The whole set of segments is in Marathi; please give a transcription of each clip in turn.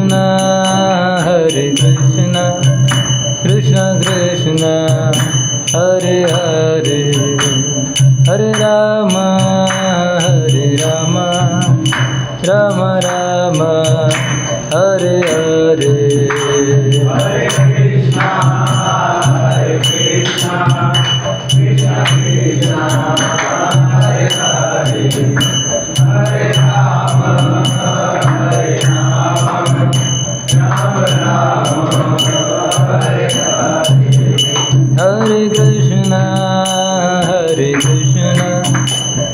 Krishna Hare Krishna Krishna Krishna Hare Hare Hare Rama Hare Rama Rama Rama Hare Hare Hare Krishna Hare Krishna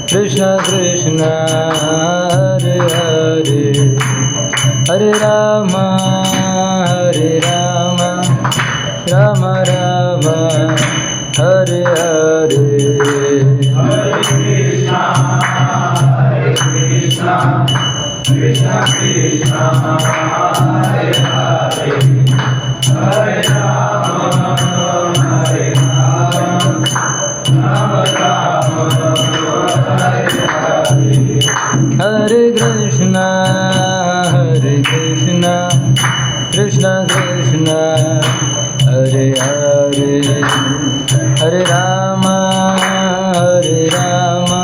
Krishna Krishna Hare Hare Hare Rama Hare Rama Rama Rama Hare Hare Hare Krishna Hare Krishna Krishna Krishna Hare Hare Hare Rama Hare Rama Rama Rama Hare Hare Hare Krishna Hare Krishna Krishna Krishna Hare Hare Hare Rama Hare Rama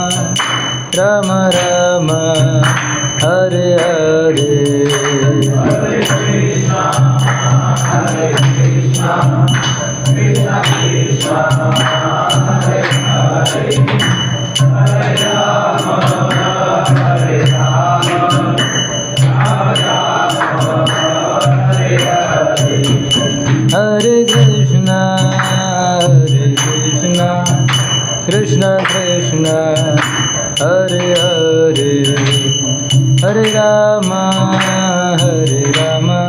Rama Rama Hare Hare Hare Krishna Hare Krishna Krishna Krishna Hare Hare Hare Rama Hare Rama Rama Rama Hare Hare Hare Krishna Hare Krishna Krishna Krishna Hare Hare Hare Rama Hare Rama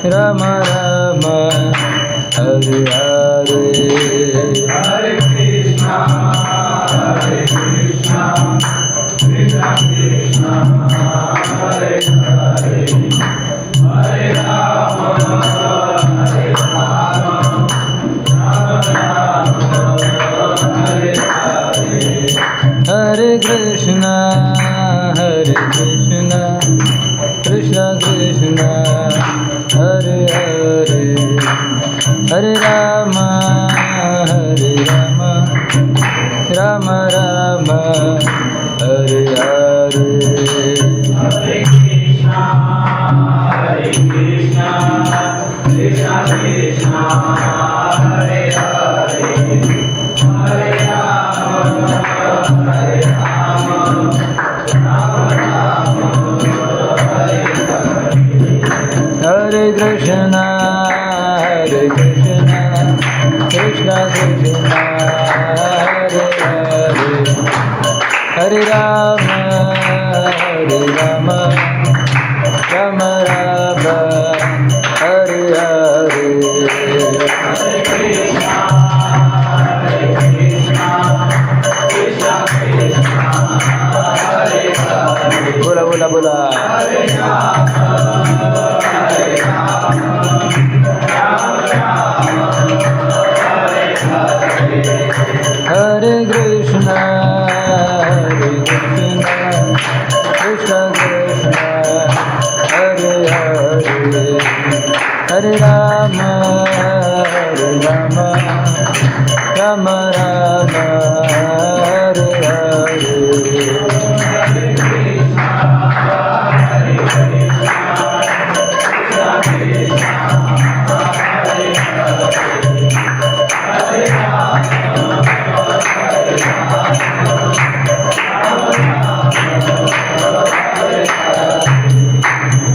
Rama Rama Hare Hare Hare Krishna Hare Krishna Krishna Krishna Hare Hare Hare Rama Hare Rama Rama Rama Hare Hare Hare Krishna Hare Krishna Krishna Krishna Hare Hare Hare Rama Hare Rama Rama Rama Hare Hare Hare Krishna Hare Krishna Krishna Krishna Hare Hare Hare Rama Hare Rama Rama Rama Hare Hare Hare Krishna Hare Krishna Krishna Krishna Hare Hare Hare Rama Hare Rama Rama Rama Hare Hare Hare Krishna Hare Krishna Krishna Krishna Hare Hare Hare Rama Hare Rama Rama Rama Hare Hare Hare Krishna Hare Krishna Krishna Krishna Hare Hare Bola bola bola Hare Rama Hare Rama Rama Rama Hare Hare Hare Krishna Hare Krishna Krishna Krishna Hare Hare Hare Rama Hare Rama Rama Rama Hare Hare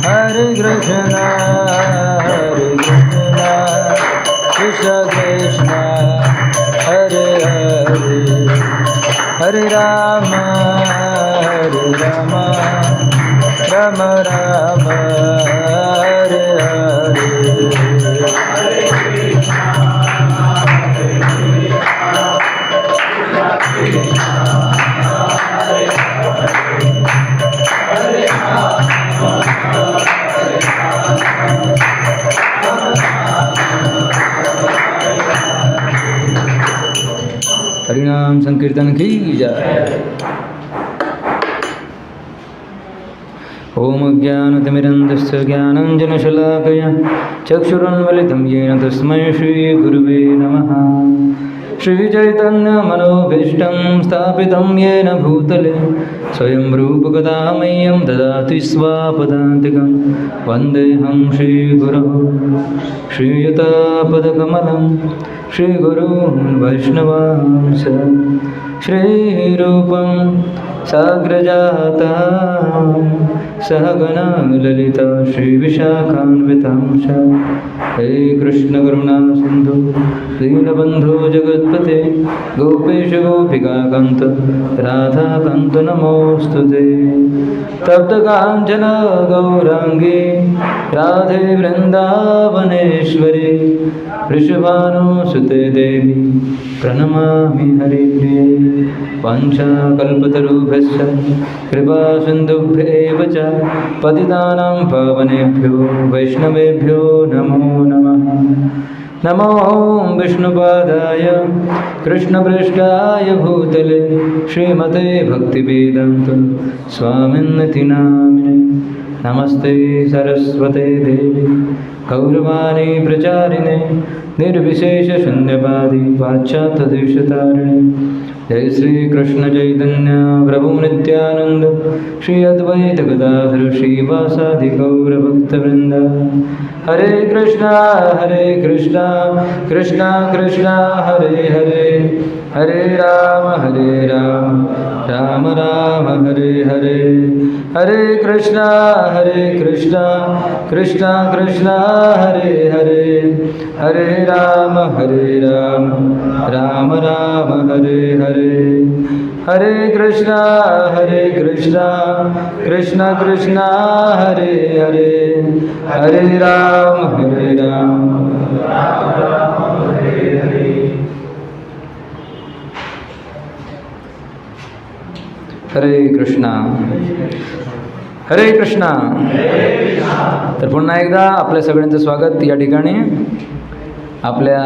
Hare Krishna Hare Krishna Krishna Krishna Hare Hare Hare Rama Hare Rama Rama Rama Hare Hare हरिनाम संकीर्तन की जय। ॐ ज्ञानतिमिरन्धस्य ज्ञानाञ्जनशलाकया चक्षुरुन्मिलितं येन तस्मै श्रीगुरुवे नमः। श्रीचैतन्यमनोभीष्टं स्थापितं येन भूतले स्वयं रूपकदा मह्यं ददाति स्वापदान्तिकं वन्देऽहं श्रीगुरुः श्रीयुतापदकमलं श्रीगुरून् वैष्णवांश श्रीरूपं साग्रजातं सहगणा ललिता श्रीविशाखान्वितांश। हे कृष्णकरुणा सिन्धु दीनबन्धो जगत्पते गोपेश गोपिकान्त राधाकान्त नमोऽस्तुते। तप्तकाञ्चन गौराङ्गी राधे वृन्दावनेश्वरी वृषभानुसुते देवी प्रणमामि हरिप्रिये। वाञ्छाकल्पतरुभ्यश्च कृपासिन्धुभ्येव च पतितानां पावनेभ्यो वैष्णवेभ्यो नमो नमः। नमो विष्णुपादाय कृष्णपृष्ठाय भूतले श्रीमते भक्तिवेदान्त स्वामिन्निति नामिने। नमस्ते सरस्वते देवी गौरवाणी प्रचारिणे निर्विशेषशून्यवादी पाश्चात्यदेशतारिणे। जय श्री कृष्ण चैतन्य प्रभु नित्यानंद श्री अद्वैत गदाधर श्रीवासादि गौरभक्तवृंद। हरे कृष्णा कृष्णा कृष्णा हरे हरे हरे राम राम राम हरे हरे। हरे कृष्णा कृष्णा कृष्णा हरे हरे हरे राम राम राम हरे हरे। हरे कृष्णा कृष्णा कृष्णा हरे हरे हरे राम राम हरे हरे। हरे कृष्णा हरे कृष्णा। तर पुन्हा एकदा आपल्या सगळ्यांचं स्वागत या ठिकाणी आपल्या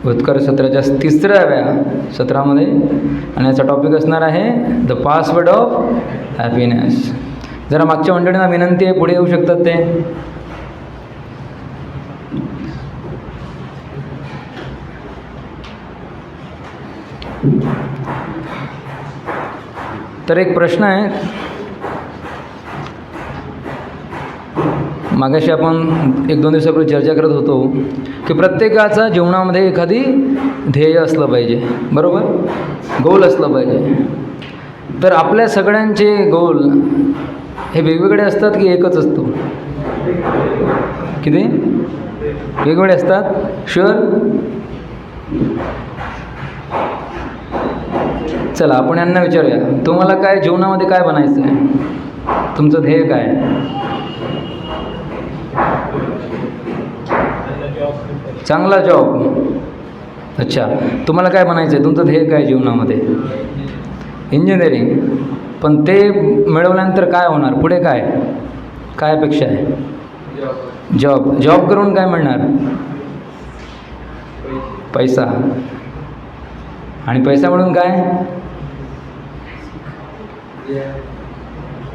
उत्कर्ष सत्राच्या 3व्या सत्रामध्ये। आणि याचा टॉपिक असणार आहे द पासवर्ड ऑफ हॅपीनेस। जरा मागच्या मंडळींना विनंती आहे, पुढे येऊ शकतात ते। तर एक प्रश्न आहे, मागाशी आपण 1-2 दिवसापूर्वी चर्चा करत होतो की प्रत्येकाचा जीवनामध्ये एखादी ध्येय असलं पाहिजे, बरोबर, गोल असलं पाहिजे। तर आपल्या सगळ्यांचे गोल हे वेगवेगळे असतात की एकच असतो? किती वेगवेगळे असतात? शुअर? चला आपण यांना विचारूया, तुम्हाला काय जीवनामध्ये काय बनायचं आहे? तुमचं ध्येय काय आहे? चांगला जॉब। अच्छा, तुम्हाला काय बनायचं आहे? तुमचं ध्येय काय जीवनामध्ये? इंजिनिअरिंग। पण ते मिळवल्यानंतर काय होणार? पुढे काय काय अपेक्षा आहे? जॉब। जॉब करून काय मिळणार? पैसा। आणि पैसा मिळून काय?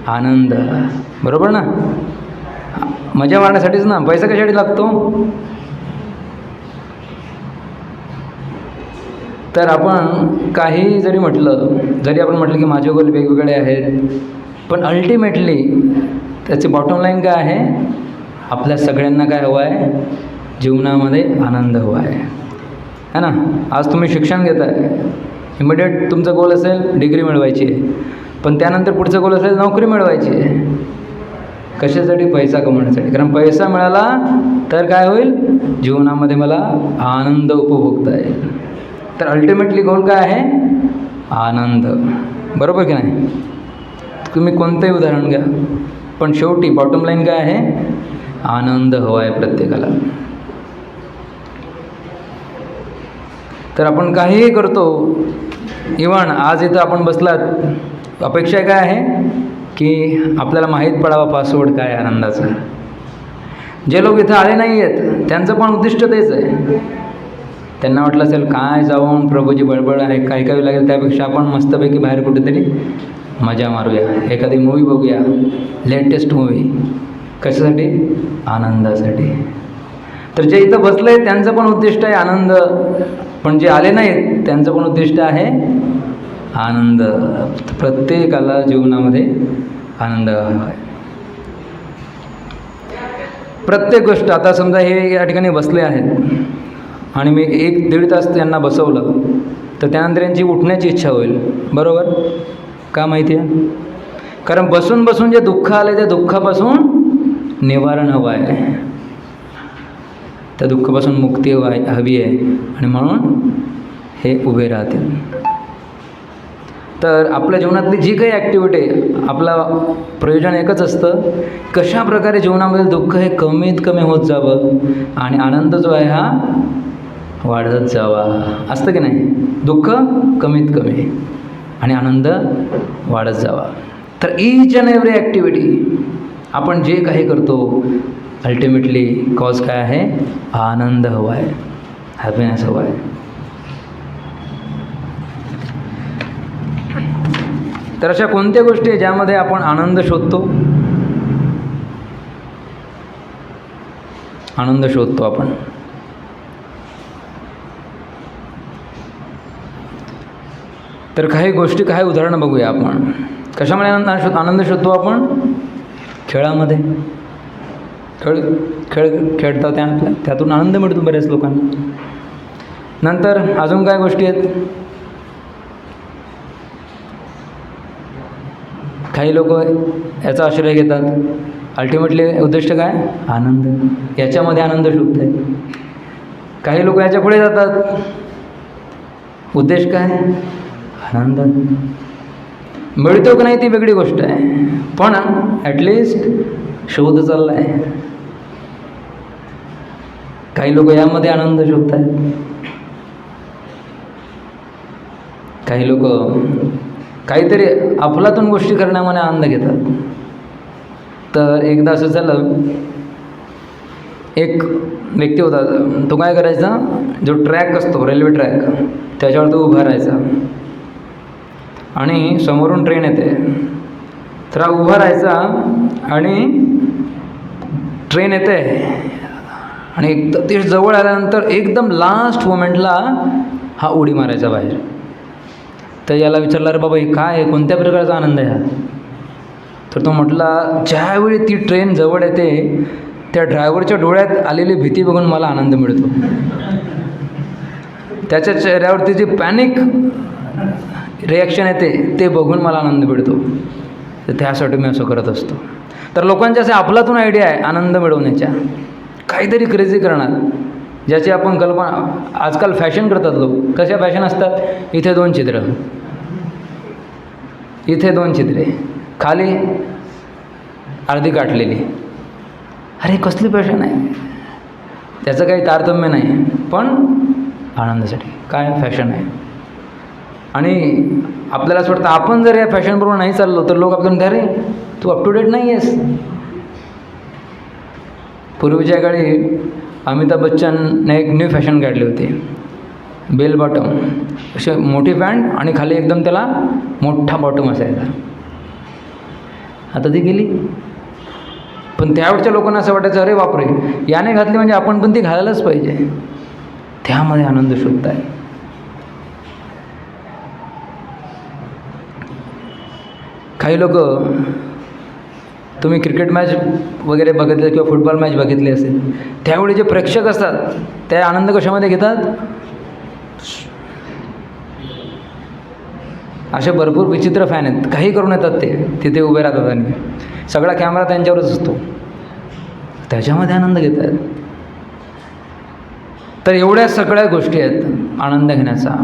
आनंद, बरोबर ना? मजा मारण्यासाठीच ना। पैसा कशासाठी लागतो? तर आपण काही जरी आपण म्हटलं की माझे गोल वेगवेगळे आहेत, पण अल्टिमेटली त्याची बॉटम लाईन काय आहे? आपल्या सगळ्यांना काय हवं आहे? जीवनामध्ये आनंद हवा आहे, है ना? आज तुम्ही शिक्षण घेत आहे, इमिडिएट तुमचा गोल असेल डिग्री मिळवायची आहे, पण त्यानंतर पुढचा गोल असेल नोकरी मिळवायची आहे। कशासाठी? पैसा कमवण्यासाठी। कारण पैसा मिळाला तर काय होईल? जीवनामध्ये मला आनंद उपभोगता येईल। तर अल्टिमेटली गोल काय आहे? आनंद, बरोबर की नाही? तुम्ही कोणतंही उदाहरण घ्या, पण शेवटी बॉटम लाईन काय आहे? आनंद हवा आहे प्रत्येकाला। तर आपण काहीही करतो, इव्हन आज इथं आपण बसलात, अपेक्षा काय आहे की आपल्याला माहीत पडावा पासवर्ड काय आहे आनंदाचा। जे लोक इथं आले नाही आहेत त्यांचं पण उद्दिष्ट तेच आहे। त्यांना वाटलं असेल काय जाऊन प्रभूची बडबड आहे, काय काय लागेल, त्यापेक्षा आपण मस्तपैकी बाहेर कुठेतरी मजा मारूया, एखादी मूवी बघूया, लेटेस्ट मूवी. कशासाठी? आनंदासाठी. तर जे इथं बसले आहेत त्यांचं पण उद्दिष्ट आहे आनंद, पण जे आले नाहीत त्यांचं पण उद्दिष्ट आहे आनंद. प्रत्येकाला जीवनामध्ये आनंद हवा आहे. प्रत्येक गोष्ट, आता समजा हे या ठिकाणी बसले आहेत आणि मी 1-1.5 तास त्यांना बसवलं, तर त्यानंतर यांची उठण्याची इच्छा होईल, बरोबर? का माहिती आहे? कारण बसून बसून जे दुःख आले त्या दुःखापासून निवारण हवं आहे, त्या दुःखापासून मुक्ती हवी आहे, आणि म्हणून हे उभे राहतील. तर आपल्या जीवनातली जी काही ॲक्टिव्हिटी आहे, आपला प्रयोजन एकच असतं, कशा प्रकारे जीवनामधील दुःख हे कमीत कमी होत जावं आणि आनंद जो आहे हा वाढत जावा. असतं की नाही? दुःख कमीत कमी आणि आनंद वाढत जावा. तर ईच अँड एव्हरी ॲक्टिव्हिटी आपण जे काही करतो, अल्टिमेटली कॉज काय आहे? आनंद हवा आहे, हॅपीनेस हवा आहे. तर अशा कोणत्या गोष्टी आहे ज्यामध्ये आपण आनंद शोधतो? आनंद शोधतो आपण. तर काही गोष्टी, काही उदाहरणं बघूया आपण. कशामध्ये आनंद शोधतो आपण? खेळामध्ये. खेळ खेळतात त्यातून आनंद मिळतो बऱ्याच लोकांना. नंतर अजून काय गोष्टी आहेत? काही लोक याचा आश्रय घेतात. अल्टिमेटली उद्दिष्ट काय? आनंद. याच्यामध्ये आनंद शोधत आहेत. काही लोक याच्या पुढे जातात. उद्देश काय? आनंद. मिळतो की नाही ती वेगळी गोष्ट आहे, पण ॲटलिस्ट शोध चालला आहे. काही लोक यामध्ये आनंद शोधत आहेत. काही लोक काहीतरी अफलातून गोष्टी करण्यामध्ये आनंद घेतात. तर एकदा असं झालं, एक व्यक्ती होता, तो काय करायचा, जो ट्रॅक असतो रेल्वे ट्रॅक त्याच्यावर तो उभा राहायचा आणि समोरून ट्रेन येते, तर हा उभा राहायचा आणि ट्रेन येते आणि एकदम ते जवळ आल्यानंतर एकदम लास्ट मोमेंटला हा उडी मारायचा बाहेर. तर याला विचारलं, अरे बाबा हे काय आहे, कोणत्या प्रकारचा आनंद आहे हा? तर तो म्हटला, ज्यावेळी ती ट्रेन जवळ येते त्या ड्रायव्हरच्या डोळ्यात आलेली भीती बघून मला आनंद मिळतो. त्याच्या चेहऱ्यावरती जी पॅनिक रिॲक्शन येते ते बघून मला आनंद मिळतो. तर त्यासाठी मी असं करत असतो. तर लोकांच्या असे अफलातून आयडिया आहे आनंद मिळवण्याच्या, काहीतरी क्रेझी करणार, ज्याची आपण कल्पना. आजकाल फॅशन करतात लोक. कशा फॅशन असतात? इथे 2 चित्र, इथे 2 चित्रे, खाली अर्धी काटलेली. अरे कसली फॅशन आहे? त्याचं काही तारतम्य नाही, पण आनंदासाठी काय फॅशन आहे. आणि आपल्याला असं वाटतं आपण जर या फॅशनबरोबर नाही चाललो तर लोक आपल्याला म्हणतात, अरे तू अप टू डेट नाही आहेस. पूर्वीच्या काळी अमिताभ बच्चनने एक न्यू फॅशन काढली होती, बेल बॉटम. अशी मोठी पॅन्ट आणि खाली एकदम त्याला मोठा बॉटम असायचा. आता ती गेली, पण त्यावेळच्या लोकांना असं वाटायचं, अरे बापरे याने घातली म्हणजे आपण पण ती घालायलाच पाहिजे. त्यामध्ये आनंद शोधत आहे. काही लोक, तुम्ही क्रिकेट मॅच वगैरे बघितले किंवा फुटबॉल मॅच बघितली असेल, त्यावेळी जे प्रेक्षक असतात ते आनंद कशामध्ये घेतात? असे भरपूर विचित्र फॅन आहेत, काही करून येतात ते तिथे उभे राहतात आणि सगळा कॅमेरा त्यांच्यावरच असतो, त्याच्यामध्ये आनंद घेत आहेत. तर एवढ्या सगळ्या गोष्टी आहेत आनंद घेण्याचा,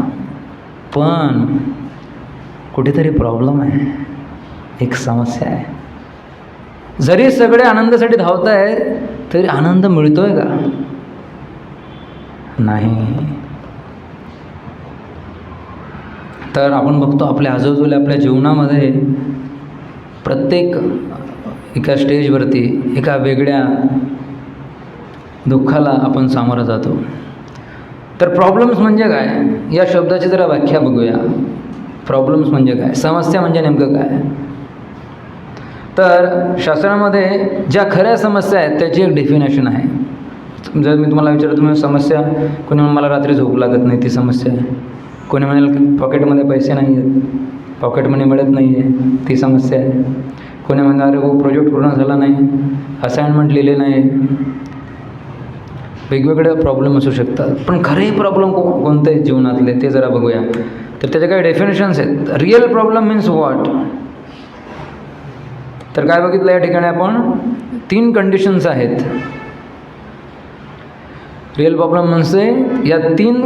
पण कुठेतरी प्रॉब्लेम आहे, एक समस्या आहे. जरी सगळे आनंदासाठी धावत आहेत तरी आनंद मिळतोय का? नाही. तर आपण बघतो आपल्या आजूबाजूला आपल्या जीवनामध्ये प्रत्येक एका स्टेजवरती एका वेगळ्या दुःखाला आपण सामोरं जातो. तर प्रॉब्लेम्स म्हणजे काय या शब्दाची जरा व्याख्या बघूया. प्रॉब्लेम्स म्हणजे काय, समस्या म्हणजे नेमकं काय. तर शास्त्रामध्ये ज्या खऱ्या समस्या आहेत त्याची एक डेफिनेशन आहे. जर मी तुम्हाला विचारलं तुम्ही समस्या, कोणी म्हणून मला रात्री झोप लागत नाही ती समस्या आहे. कोणी म्हणेल पॉकेटमध्ये पैसे नाही आहेत, पॉकेट मनी मिळत नाही आहे ती समस्या आहे. कोणी म्हणणार अरे हो प्रोजेक्ट पूर्ण झाला नाही, असाइनमेंट लिहिले नाही. वेगवेगळे प्रॉब्लेम असू शकतात. पण खरे प्रॉब्लेम कोणते आहेत जीवनातले ते जरा बघूया. तर त्याचे काही डेफिनेशन्स आहेत. Real problem means what. तर काय बघितलं या ठिकाणी आपण 3 कंडिशन्स आहेत. रिअल प्रॉब्लेम म्हणजे या 3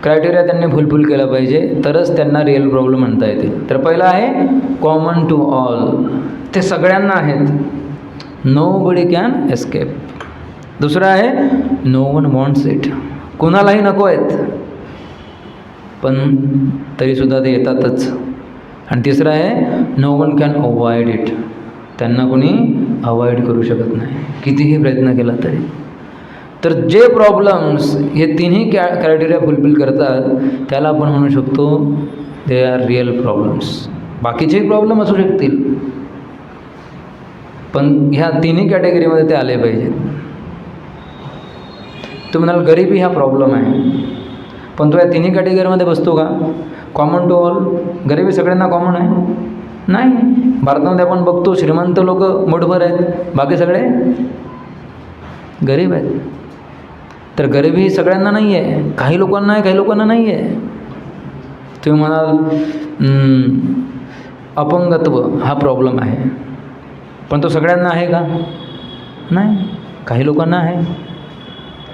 क्रायटेरिया त्यांनी फुलफिल केला पाहिजे तरच त्यांना रिअल प्रॉब्लेम म्हणता येतील. तर पहिला आहे कॉमन टू ऑल, ते सगळ्यांना आहेत, नो बडी कॅन एस्केप. दुसरं आहे नो वन वॉन्ट्स इट, कुणालाही नको आहेत पण तरीसुद्धा ते येतातच. आणि तिसरं आहे no one can avoid it, त्यांना कोणी अवॉइड करू शकत नाही कितीही प्रयत्न केला तरी. तर जे प्रॉब्लेम्स हे 3ही क्रायटेरिया फुलफिल करतात त्याला आपण म्हणू शकतो दे आर रिअल प्रॉब्लेम्स. बाकीचेही प्रॉब्लेम असू शकतील पण ह्या 3ही कॅटेगरीमध्ये ते आले पाहिजेत. तुम्ही म्हणाल गरिबी हा प्रॉब्लेम आहे, पण तो या 3ही कॅटेगरीमध्ये बसतो का? कॉमन टू ऑल, गरिबी सगळ्यांना कॉमन आहे? नाही. भारतामध्ये आपण बघतो श्रीमंत लोक मोठभर आहेत, बाकी सगळे गरीब आहेत. तर गरिबी ही सगळ्यांना नाही आहे, काही लोकांना आहे काही लोकांना नाही आहे. तुम्ही म्हणाल अपंगत्व हा प्रॉब्लेम आहे, पण तो सगळ्यांना आहे का? नाही, काही लोकांना आहे.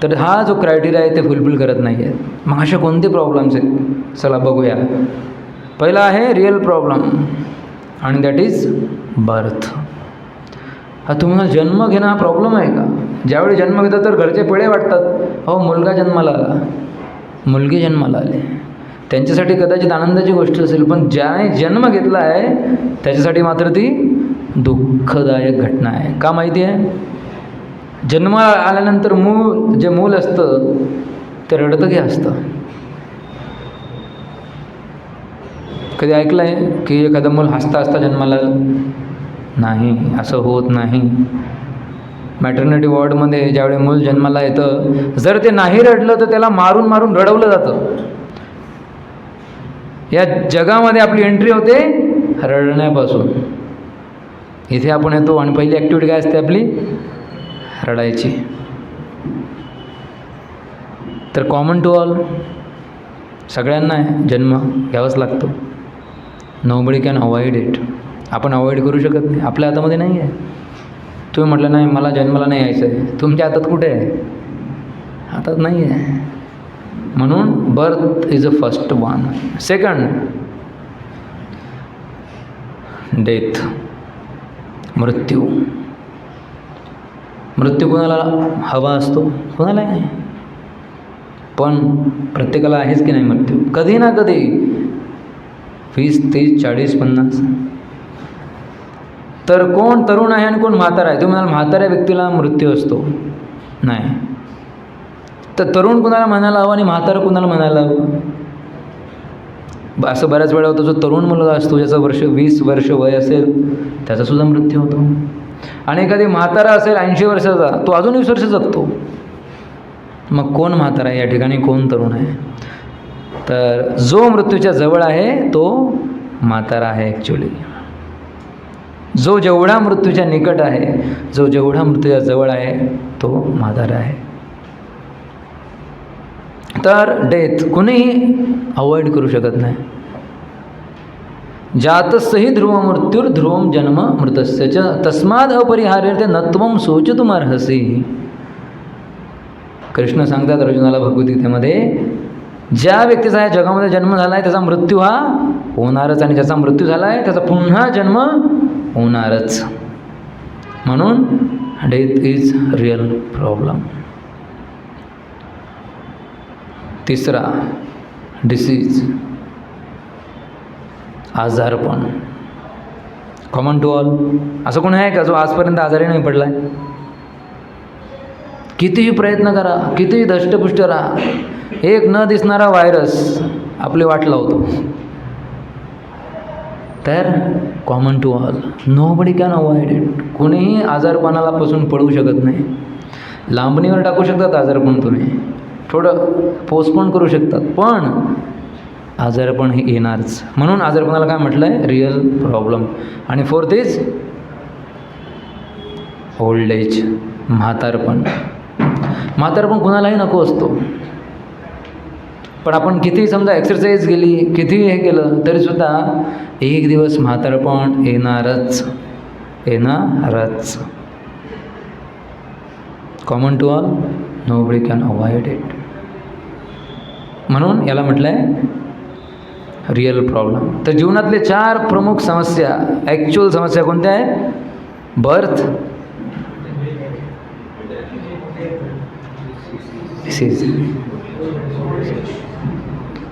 तर हा जो क्रायटेरिया आहे ते फुलफिल करत नाही आहेत. मग अशा कोणते प्रॉब्लेम्स आहेत चला बघूया. पहिला आहे रिअल प्रॉब्लेम आणि दॅट इज बर्थ. हा तुम्हाला जन्म घेणं हा प्रॉब्लेम आहे का? ज्यावेळी जन्म घेतात तर घरचे पेढे वाटतात, हो मुलगा जन्माला आला, मुलगी जन्माला आली, त्यांच्यासाठी कदाचित आनंदाची गोष्ट असेल, पण ज्याने जन्म घेतला आहे त्याच्यासाठी मात्र ती दुःखदायक घटना आहे. का माहिती आहे? जन्माला आल्यानंतर जे मूल असतं ते रडतं की हसतं? कधी ऐकलं आहे की एखादं मूल हसता हसता जन्माला आलं? नाही, असं होत नाही. मॅटर्निटी वॉर्डमध्ये ज्यावेळी मूल जन्माला येतं, जर ते नाही रडलं तर त्याला मारून मारून रडवलं जातं. या जगामध्ये आपली एंट्री होते रडण्यापासून. इथे आपण येतो आणि पहिली ॲक्टिव्हिटी काय असते आपली? रडायची. तर कॉमन टू ऑल, सगळ्यांना आहे, जन्म घ्यावाच लागतो. नोबडी कॅन अवॉइड इट, आपण अवॉइड करू शकत नाही, आपल्या हातामध्ये नाही आहे. तुम्ही म्हटलं नाही मला जन्माला नाही यायचं आहे, तुमच्या हातात कुठे आहे? हातात नाही आहे. म्हणून birth is a first one. Second death, मृत्यू. मृत्यू कोणाला हवा असतो? कोणाला नाही, पण प्रत्येकाला आहेच की नाही मृत्यू? कधी ना कधी 20, 30, 40, 50. तर कोण तरुण आहे आणि कोण म्हातारा आहे? तुम्ही म्हणाल म्हाताऱ्या व्यक्तीला मृत्यू असतो. नाही. तर तरुण कुणाला म्हणायला हवं आणि म्हातारा कुणाला म्हणायला हवं? असं बऱ्याच वेळा होतं, जो तरुण मुलगा असतो ज्याचं 20 वर्ष वय असेल त्याचासुद्धा मृत्यू होतो. आणि एखादी म्हातारा असेल 80 वर्षाचा, तो अजून 20 वर्ष जगतो. मग कोण म्हातारा आहे या ठिकाणी, कोण तरुण आहे? तर जो मृत्यूच्या जवळ आहे तो म्हातारा आहे ॲक्च्युली. जो जेवढा मृत्यूच्या निकट आहे, जो जेवढा मृत्यूच्या जवळ आहे तो म्हातारा आहे. तर डेथ कुणीही अवॉइड करू शकत नाही. जातस्सहि ध्रुव मृत्यूर ध्रुवम जन्म मृतस्य च तस्माद अपरिहार्यते नत्वम शोचितुमर्हसि. कृष्ण सांगतात अर्जुनाला भगवद्गीतेमध्ये, ज्या व्यक्तीचा या जगामध्ये जन्म झाला आहे त्याचा मृत्यू हा होणारच, आणि ज्याचा मृत्यू झाला आहे त्याचा पुन्हा जन्म होणारच. म्हणून डेथ इज रिअल प्रॉब्लेम. तिसरा डिसीज, आजारपण. Common to all. असं कोणी आहे का जो आजपर्यंत आजारी नाही पडला आहे? कितीही प्रयत्न करा, कितीही धष्टपुष्ट राहा, एक न दिसणारा व्हायरस आपली वाट लावतो. तर common to all, nobody can avoid it. कोणीही आजारपणापासून पळू शकत नाही. लांबणीवर टाकू शकतात आजारपण, तुम्ही थोडं पोस्टपोन करू शकतात, पण आजारपण हे येणारच. म्हणून आजारपणाला काय म्हटलं आहे? Real problem. आणि फोर्थ इज ओल्ड एज, म्हातारपण. म्हातारपण कुणालाही नको असतो, पण आपण कितीही समजा एक्सरसाइज केली, कितीही हे केलं तरीसुद्धा एक दिवस म्हातारपण येणारच, येणारच. Common to all, nobody can avoid it. म्हणून याला म्हटलं आहे रिअल प्रॉब्लेम. तर जीवनातले 4 प्रमुख समस्या, ॲक्च्युअल समस्या कोणत्या आहेत? बर्थ, डिसीज,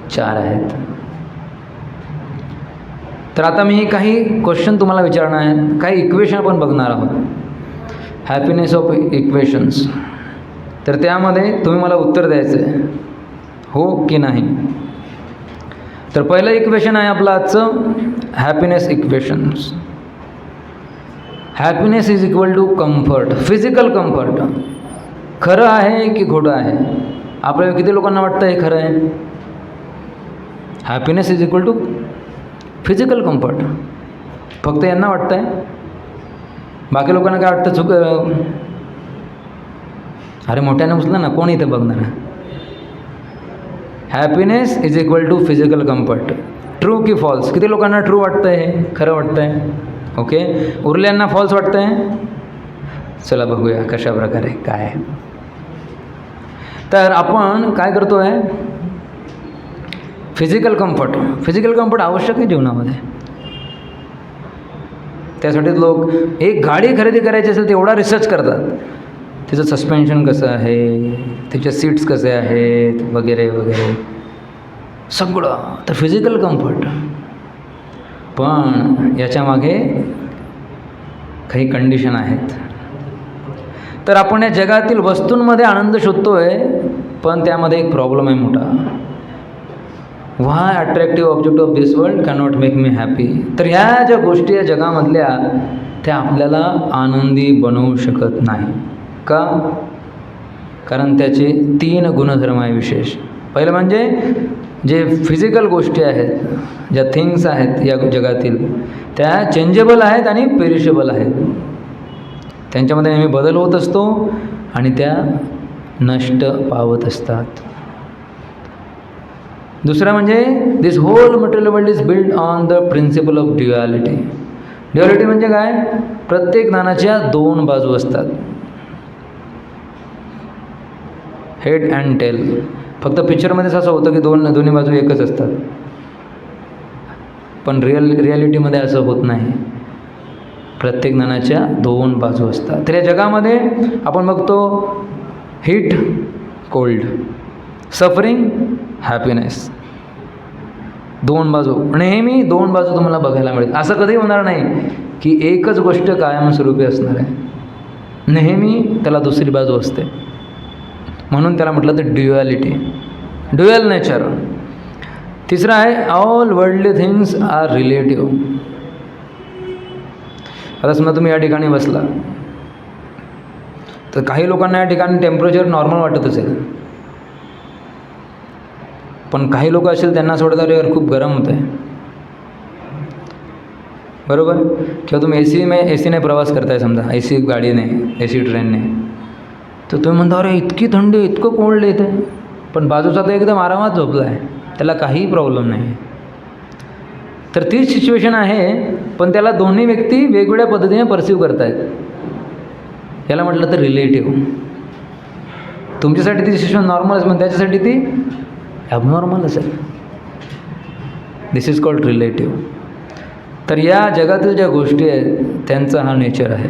4 आहेत. तर आता मी काही क्वेश्चन तुम्हाला विचारणार आहेत, काही इक्वेशन आपण बघणार आहोत, हॅपीनेस ऑफ इक्वेशन्स. तर त्यामध्ये तुम्ही मला उत्तर द्यायचं आहे, हो की नाही. तर पहिलं इक्वेशन आहे आपलं आजचं, happiness equations. Happiness is equal to comfort, physical comfort. खरं आहे की खोटं आहे? आपल्या किती लोकांना वाटतं हे खरं आहे? Happiness is equal to physical comfort. फक्त यांना वाटतं आहे, बाकी लोकांना काय वाटतं? चुक. अरे मोठ्याने उचला ना, कोण इथे बघणार आहे? Happiness is equal to physical comfort. True की फॉल्स? किती लोकांना ट्रू वाटतं आहे, हे खरं वाटतं आहे? ओके. उरल्यांना फॉल्स वाटतं आहे. चला बघूया कशा प्रकारे काय आहे. तर आपण काय करतो आहे, फिजिकल कम्फर्ट. फिजिकल कम्फर्ट आवश्यक आहे जीवनामध्ये. त्यासाठी लोक एक गाडी खरेदी करायची असेल तर एवढा रिसर्च करतात, तिचं सस्पेन्शन कसं आहे, तिचे सीट्स कसे आहेत, वगैरे वगैरे सगळं. तर फिजिकल कम्फर्ट. पण याच्यामागे काही कंडिशन आहेत. तर आपण या जगातील वस्तूंमध्ये आनंद शोधतो आहे, पण त्यामध्ये एक प्रॉब्लेम आहे मोठा. Why attractive object of this world cannot make me happy. तर ह्या ज्या गोष्टी या जगामधल्या, त्या आपल्याला आनंदी बनवू शकत नाही. का? कारण त्याचे 3 गुणधर्म आहे विशेष. पहिलं म्हणजे जे फिजिकल गोष्टी आहेत, ज्या थिंग्स आहेत या जगातील, त्या चेंजेबल आहेत आणि पेरिशेबल आहेत. त्यांच्यामध्ये नेहमी बदल होत असतो आणि त्या नष्ट पावत असतात. दुसरं म्हणजे this whole material world is build on the principle of duality. Duality म्हणजे काय? प्रत्येक नाण्याच्या 2 बाजू असतात, हेड अँड टेल. फक्त पिक्चरमध्येच असं होतं की दोन्ही बाजू एकच असतात, पण रिॲलिटीमध्ये असं होत नाही. प्रत्येक नाण्याच्या 2 बाजू असतात. तर या जगामध्ये आपण बघतो हीट, कोल्ड, सफरिंग, हॅपीनेस. 2 बाजू, नेहमी 2 बाजू तुम्हाला बघायला मिळेल. असं कधी होणार नाही की एकच गोष्ट कायमस्वरूपी असणार आहे. नेहमी त्याला दुसरी बाजू असते. म्हणून त्याला म्हटलं तर ड्युॲलिटी, ड्युअल नेचर. तिसरं आहे all worldly things are relative. आता समजा तुम्ही या ठिकाणी बसला, तर काही लोकांना या ठिकाणी टेम्परेचर नॉर्मल वाटत असेल, पण काही लोक असेल त्यांना असं वाटतं यार खूप गरम होतं आहे, बरोबर. किंवा तुम्ही एसीने प्रवास करताय, समजा एसी गाडीने, एसी ट्रेनने, तर तुम्ही म्हणता अरे इतकी थंडी, इतकं कोल्ड येतं आहे, पण बाजूचा तर एकदम आरामात झोपला आहे, त्याला काहीही प्रॉब्लेम नाही. तर तीच सिच्युएशन आहे, पण त्याला दोन्ही व्यक्ती वेगवेगळ्या पद्धतीने परसिव्ह करत आहेत. याला म्हटलं तर रिलेटिव्ह. तुमच्यासाठी ती सिच्युएशन नॉर्मल असेल, पण त्याच्यासाठी ती ॲबनॉर्मल असेल. दिस इज कॉल्ड रिलेटिव्ह. तर या जगातील ज्या गोष्टी आहेत त्यांचा हा नेचर आहे.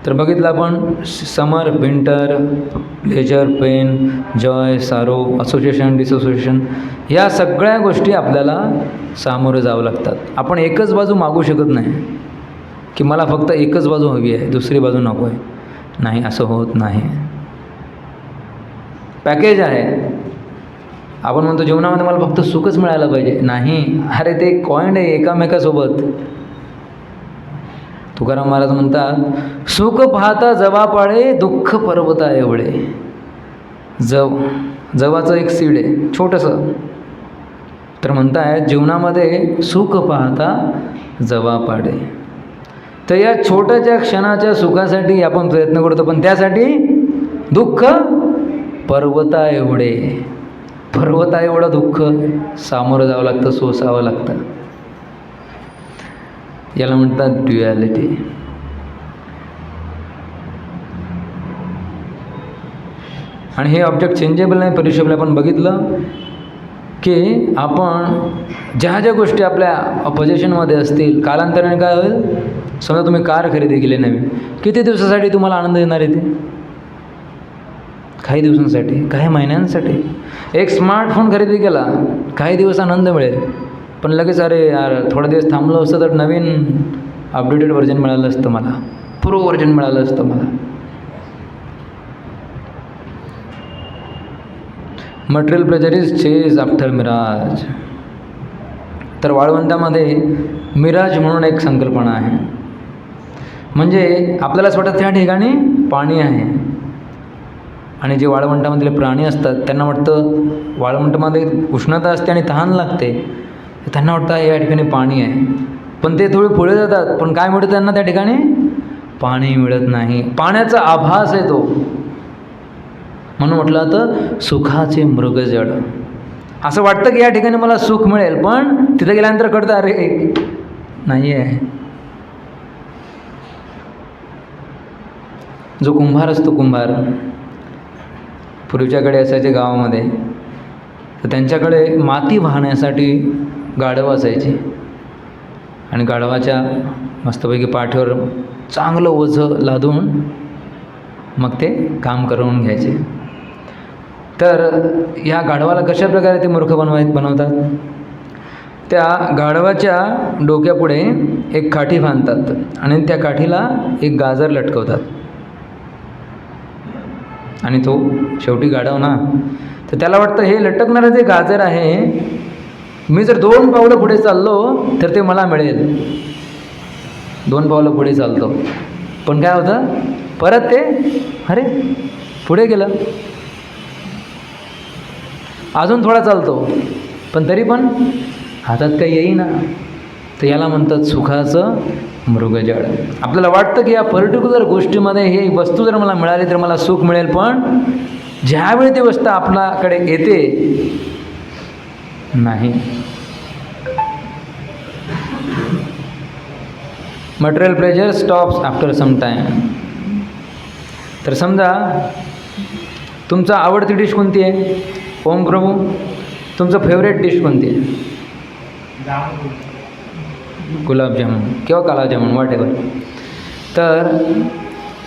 तर बघितलं आपण समर, विंटर, प्लेजर, पेन, जॉय, सारो, असोसिएशन, डिसोसिएशन, या सगळ्या गोष्टी आपल्याला सामोरे जावं लागतात. आपण एकच बाजू मागू शकत नाही की मला फक्त एकच बाजू हवी आहे, दुसरी बाजू नको आहे. नाही, असं होत नाही. पॅकेज आहे. आपण म्हणतो जीवनामध्ये मला फक्त सुखच मिळायला पाहिजे. नाही, अरे ते कॉईन आहे एकामेकासोबत. तुकाराम महाराज म्हणतात, सुख पाहता जवा पाळे, दुःख पर्वता एवढे. जवाचं एक सीड आहे छोटंसं. तर म्हणताय जीवनामध्ये सुख पाहता जवा पाडे. तर या छोट्याच्या क्षणाच्या सुखासाठी आपण प्रयत्न करतो, पण त्यासाठी दुःख पर्वता एवढे. पर्वता एवढं दुःख सामोरं जावं लागतं, सोसावं लागतं. याला म्हणतात ड्युॲलिटी. आणि हे ऑब्जेक्ट चेंजेबल नाही, पेरिशेबल. आपण बघितलं की आपण ज्या गोष्टी आपल्या पोझिशनमध्ये असतील, कालांतराने काय होईल. समजा तुम्ही कार खरेदी केली नवीन, किती दिवसासाठी तुम्हाला आनंद देणार आहे ते? काही दिवसांसाठी, काही महिन्यांसाठी. एक स्मार्टफोन खरेदी केला, काही दिवस आनंद मिळेल, पण लगेच अरे यार थोडा दिवस थांबलं असतं तर नवीन अपडेटेड व्हर्जन मिळालं असतं, मला प्रो व्हर्जन मिळालं असतं मला. Material pleasure is chase after mirage. तर वाळवंटामध्ये मिराज म्हणून एक संकल्पना आहे. म्हणजे आपल्याला असं वाटतं त्या ठिकाणी पाणी आहे, आणि जे वाळवंटामधले प्राणी असतात त्यांना वाटतं वाळवंटामध्ये उष्णता असते आणि तहान लागते, त्यांना वाटतं या ठिकाणी पाणी आहे. पण ते थोडे पुढे जातात, पण काय मिळतं त्यांना त्या ठिकाणी? पाणी मिळत नाही. पाण्याचा आभास आहे तो. म्हणून म्हटलं तर सुखाचे मृगजळ. असं वाटतं की या ठिकाणी मला सुख मिळेल, पण तिथे गेल्यानंतर कळतं अरे नाही आहे. जो कुंभार असतो, कुंभार पूर्वीच्याकडे असायचे गावामध्ये, तर त्यांच्याकडे माती वाहण्यासाठी गाढवं असायची, आणि गाढवाच्या मस्तपैकी पाठीवर चांगलं ओझं लादून मग ते काम करून घ्यायचे. तर या गाढवाला कशा प्रकारे ते मूर्ख बनवतात. त्या गाढवाच्या डोक्यापुढे एक काठी बांधतात आणि त्या काठीला एक गाजर लटकवतात, आणि तो शेवटी गाढव ना, तर त्याला वाटतं हे लटकणारं जे गाजर आहे, मी जर 2 पावलं पुढे चाललो तर ते मला मिळेल. 2 पावलं पुढे चालतो, पण काय होतं, परत ते अरे पुढे गेलं. अजून थोडा चालतो, पण तरी पण हातात काही येईना. तर याला म्हणतात सुखाचं मृगजळ. आपल्याला वाटतं की या पर्टिक्युलर गोष्टीमध्ये हे वस्तू जर मला मिळाली तर मला सुख मिळेल, पण ज्यावेळी ती वस्तू आपल्याकडे येते नाही. Material pleasure stops after some time. तर समजा तुमचा आवडती डिश कोणती आहे? ओम प्रभू, तुमचं फेवरेट डिश कोणती आहे? गुलाबजामुन किंवा कालाजामुन, वॉट एव्हर. तर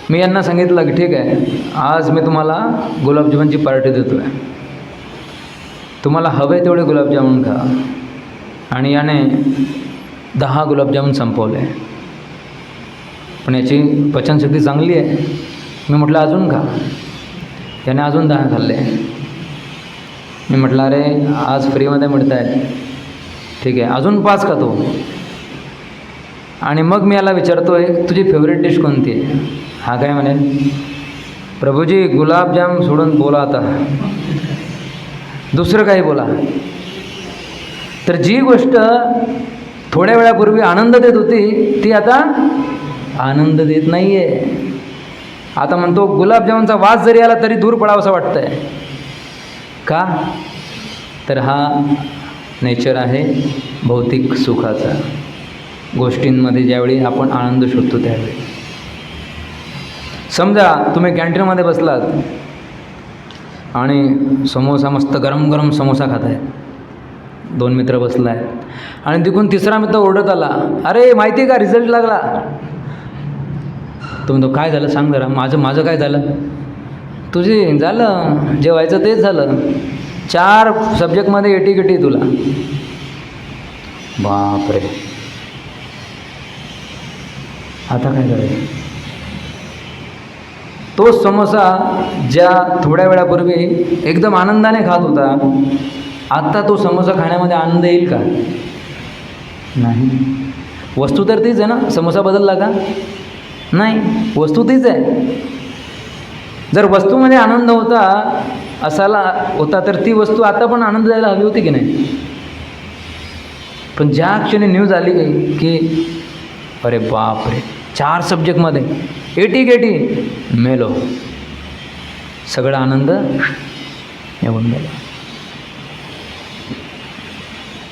मी यांना सांगितलं की ठीक आहे, आज मी तुम्हाला गुलाबजामुनची पार्टी देतो आहे, तुम्हाला हवे तेवढे गुलाबजामुन खा. आणि याने 10 गुलाबजामुन संपवले, पण याची पचनशक्ती चांगली आहे. मी म्हटलं अजून खा. याने अजून 10 खाल्ले. मी म्हटलं अरे आज फ्रीमध्ये मिळत आहेत, ठीक आहे अजून 5 खातो. आणि मग मी याला विचारतो आहे तुझी फेवरेट डिश कोणती आहे? हा काय म्हणेल, प्रभूजी गुलाबजाम सोडून बोला आता, दुसरं काही बोला. तर जी गोष्ट थोड्या वेळापूर्वी आनंद देत होती ती आता आनंद देत नाही आहे. आता म्हणतो गुलाबजामुनचा वास जरी आला तरी दूर पडावंसं वाटतं आहे. का? तर हा नेचर आहे भौतिक सुखाचा. गोष्टींमध्ये ज्यावेळी आपण आनंद शोधतो त्यावेळी. समजा तुम्ही कॅन्टीनमध्ये बसलात आणि समोसा, मस्त गरम गरम समोसा खात आहेत, 2 मित्र बसला आहेत आणि तिकडून तिसरा मित्र ओरडत आला, अरे माहिती आहे का रिझल्ट लागला. तो म्हणतो काय झालं सांग जरा. माझं काय झालं? तुझी झालं जे व्हायचं तेच झालं. 4 सब्जेक्टमध्ये 80 तुला. बापरे, आता काय करायचं? तो समोसा ज्या थोड्या वेळापूर्वी एकदम आनंदाने खात होता, आत्ता तो समोसा खाण्यामध्ये आनंद येईल का? नाही. वस्तू तर तीच आहे ना, समोसा बदलला का? नाही, वस्तू तीच आहे. जर वस्तूमध्ये आनंद असायला होता तर ती वस्तू आता पण आनंद द्यायला हवी होती की नाही? पण ज्या क्षणी न्यूज आली की अरे बापरे, 4 सब्जेक्टमध्ये 80 मेलो, सगळा आनंद येऊन गेला.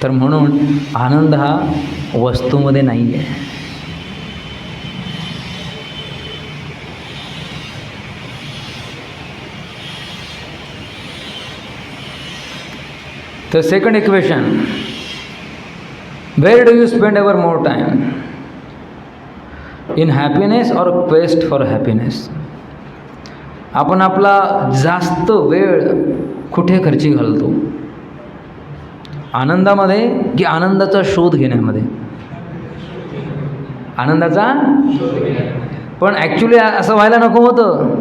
तर म्हणून आनंद हा वस्तूमध्ये नाही आहे. तर second equation, where do you spend ever more time, in happiness और क्वेस्ट फॉर हॅपीनेस? आपण आपला जास्त वेळ कुठे खर्ची घालतो? आनंदामध्ये की आनंदाचा शोध घेण्यामध्ये? आनंदाचा. पण ॲक्च्युली असं व्हायला नको होतं.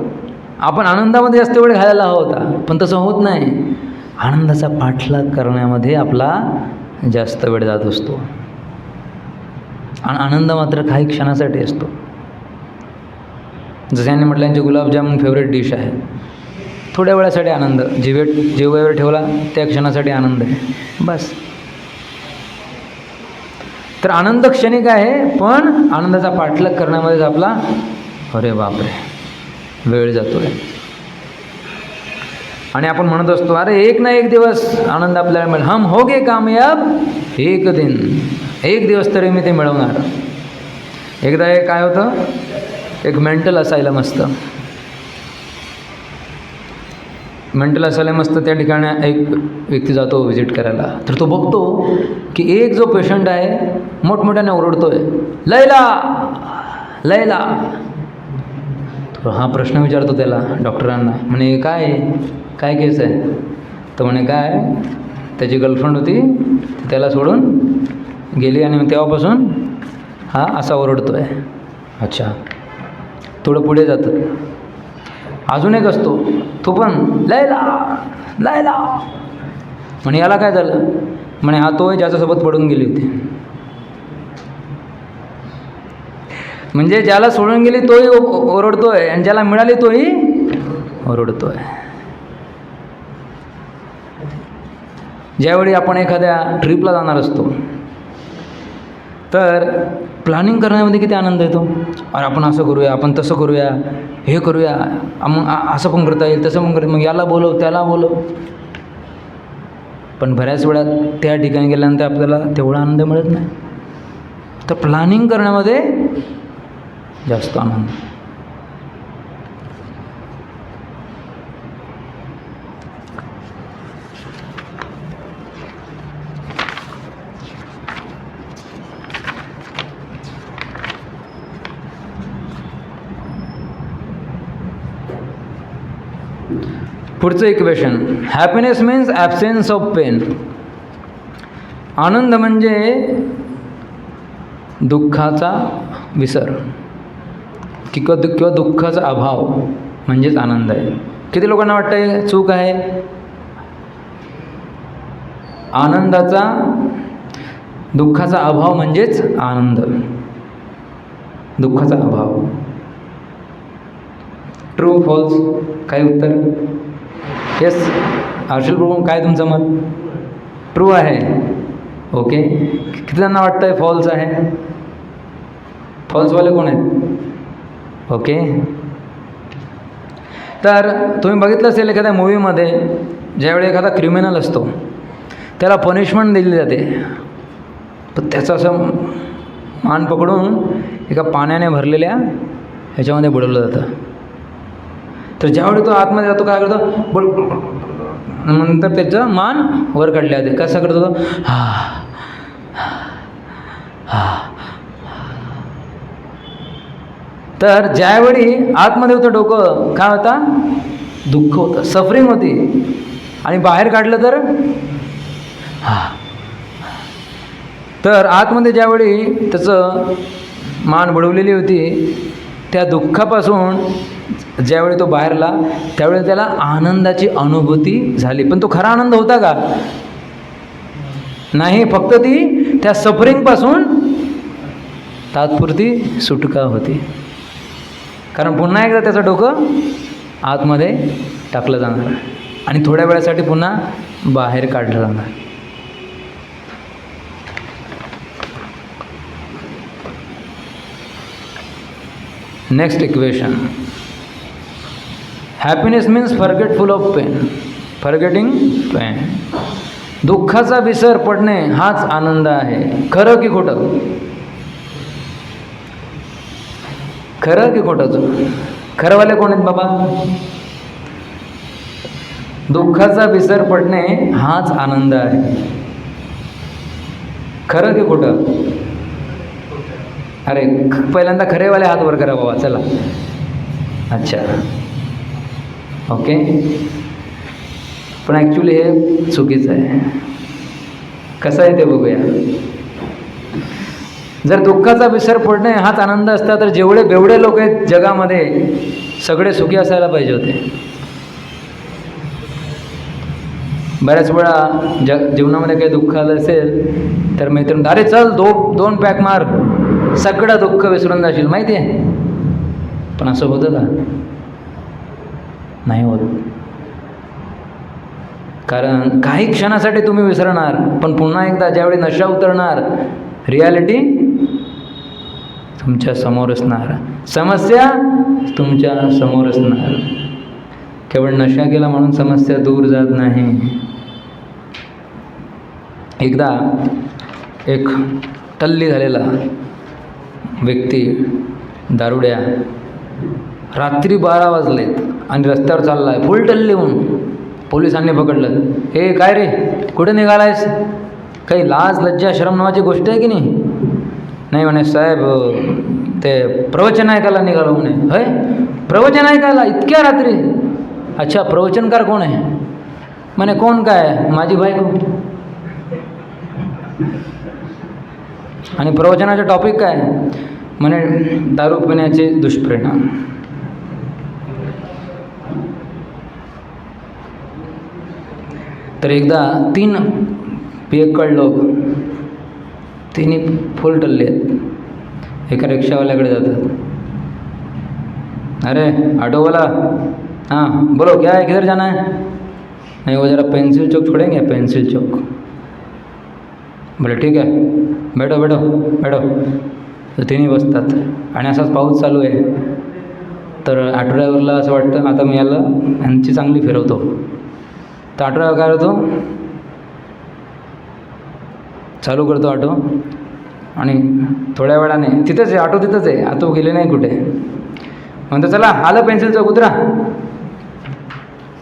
आपण आनंदामध्ये जास्त वेळ घालायला हवा होता, पण तसं होत नाही. आनंदाचा पाठलाग करण्यामध्ये आपला जास्त वेळ जात असतो. आणि आनंद मात्र काही क्षणासाठी असतो. जसं यांनी म्हटलं, यांचे गुलाबजामुन फेवरेट डिश आहे. थोड्या वेळासाठी आनंद, जिभेवर ठेवला त्या क्षणासाठी आनंद आहे, बस. तर आनंद क्षणिक आहे, पण आनंदाचा पाठलाग करण्यामध्येच आपला अरे बापरे वेळ जातोय. आणि आपण म्हणत असतो, अरे एक ना एक दिवस आनंद आपल्याला मिळेल, हम होगे कामयाब एक दिन, एक दिवस तरी मी ते मिळवणार. एकदा हे काय होतं, एक मेंटल असायला मस्त, मेंटल असायला मस्त, त्या ठिकाणी एक व्यक्ती जातो व्हिजिट करायला. तर तो बघतो की एक जो पेशंट आहे मोठमोठ्याने ओरडतोय, लैला लैला. तो हा प्रश्न विचारतो त्याला, डॉक्टरांना, म्हणे काय केस आहे? तर म्हणे काय, त्याची गर्लफ्रेंड होती, त्याला सोडून गेली आणि तेव्हापासून हा असा ओरडतो आहे. अच्छा. थोडं पुढे जातं, अजून एक असतो, तो पण लैला लैला. म्हणे याला काय झालं? म्हणे हा तो आहे ज्याच्यासोबत पडून गेली होती. म्हणजे ज्याला सोडून गेली तोही ओरडतोय आणि ज्याला मिळाली तोही ओरडतोय. ज्यावेळी आपण एखाद्या ट्रिपला जाणार असतो तर प्लॅनिंग करण्यामध्ये किती आनंद येतो. अरे आपण असं करूया, आपण तसं करूया, हे करूया, मग असं पण करता येईल, तसं पण करता, मग याला बोलव त्याला बोलव. पण बऱ्याच वेळा त्या ठिकाणी गेल्यानंतर आपल्याला तेवढा आनंद मिळत नाही. तर प्लॅनिंग करण्यामध्ये जास्त आनंद. पुढचं equation, happiness means absence of pain. आनंद म्हणजे दुःखाचा विसर किंवा दुःखाचा अभाव म्हणजेच आनंद आहे. किती लोकांना वाटतं आहे चूक आहे? आनंदाचा दुःखाचा अभाव म्हणजेच आनंद, दुःखाचा अभाव. True false? काय उत्तर? येस हर्षल प्रभू, काय तुमचं मत? ट्रू आहे. ओके. किती जणांना वाटतं आहे फॉल्स आहे? फॉल्सवाले कोण आहेत? ओके. तर तुम्ही बघितलं असेल एखाद्या मूवीमध्ये ज्यावेळी एखादा क्रिमिनल असतो त्याला पनिशमेंट दिली जाते, पण त्याचं असं मान पकडून एका पाण्याने भरलेल्या ह्याच्यामध्ये बुडवलं जातं. तर ज्यावेळी तो आतमध्ये जातो काय करतो, नंतर त्याचं मान वर काढले जाते. कसं करतो तो? तर ज्यावेळी आतमध्ये होतं डोकं, काय होता? दुःख होतं, सफरिंग होती. आणि बाहेर काढलं तर आतमध्ये ज्यावेळी त्याचं मान बुडवलेली होती त्या दुःखापासून ज्यावेळी तो बाहेरला त्यावेळी त्याला आनंदाची अनुभूती झाली. पण तो खरा आनंद होता का? नाही, फक्त ती त्या सफरिंगपासून तात्पुरती सुटका होती. कारण पुन्हा एकदा त्याचं डोकं आतमध्ये टाकलं जाणार आणि थोड्या वेळासाठी पुन्हा बाहेर काढलं जाणार. Next equation. Happiness means forgetful of pain, forgetting pain. दुःखाचा विसर पडणे हाच आनंद आहे. खरं की खोटं? खरं की खोटं? खरंवाले कोण आहेत बाबा? दुःखाचा विसर पडणे हाच आनंद आहे. खरं की खोटं? अरे पहिल्यांदा खरेवाले हात वर करा बाबा. चला, अच्छा, ओके. पण ॲक्च्युली हे चुकीचं आहे. कसं आहे ते बघूया. जर दुःखाचा विसर पडणे हाच आनंद असता तर जेवढे बेवडे लोक आहेत जगामध्ये सगळे सुखी असायला पाहिजे होते. बऱ्याच वेळा जीवनामध्ये काही दुःख आलं असेल तर मैत्रीण, अरे चल दोन पॅक मार, सगळं दुःख विसरून जाशील, माहिती आहे. पण असं होतं का? नाही होत. कारण काही क्षणासाठी तुम्ही विसरणार, पण पुन्हा एकदा ज्यावेळी नशा उतरणार रियालिटी तुमच्या समोर असणार, समस्या तुमच्या समोर असणार. केवळ नशा केला म्हणून समस्या दूर जात नाही. एकदा एक टल्ली झालेला व्यक्ती, दारुड्या, रात्री 12 वाजलेत आणि रस्त्यावर चालला आहे फुल टल्ली होऊन. पोलिसांनी पकडलं. हे काय रे, कुठे निघालायस? काही लाज लज्जा शरम नावाची गोष्ट आहे की नाही? नाही म्हणे साहेब, ते प्रवचन ऐकायला निघालो म्हणे. होय, प्रवचन ऐकायला इतक्या रात्री? अच्छा, प्रवचनकार कोण आहे? म्हणे कोण काय? माझी बायको. आणि प्रवचनाचा टॉपिक काय? म्हणे दारू पिण्याचे दुष्परिणाम. तर एकदा 3 पियक्कड लोक, तिन्ही फुल टल्ले आहेत, एका रिक्षावाल्याकडे जातात. अरे ऑटोवाला, हाँ बोलो क्या है, किधर जाना है? नहीं वो ज़रा पेंसिल चौक छोड़ेंगे, पेंसिल चौक. बोले ठीक आहे, बैठो बैठो बैठो. तर तिन्ही बसतात आणि असाच पाऊस चालू आहे. तर ऑटो ड्रायव्हरला असं वाटतं आता मी याला यांची चांगली फिरवतो. तर ऑटो ड्रायव्हर काय होतो, चालू करतो ऑटो आणि थोड्या वेळाने तिथंच आहे ऑटो, तिथंच आहे, ऑटो गेले नाही कुठे. म्हणतो चला आलं पेन्सिल चौक, उतरा.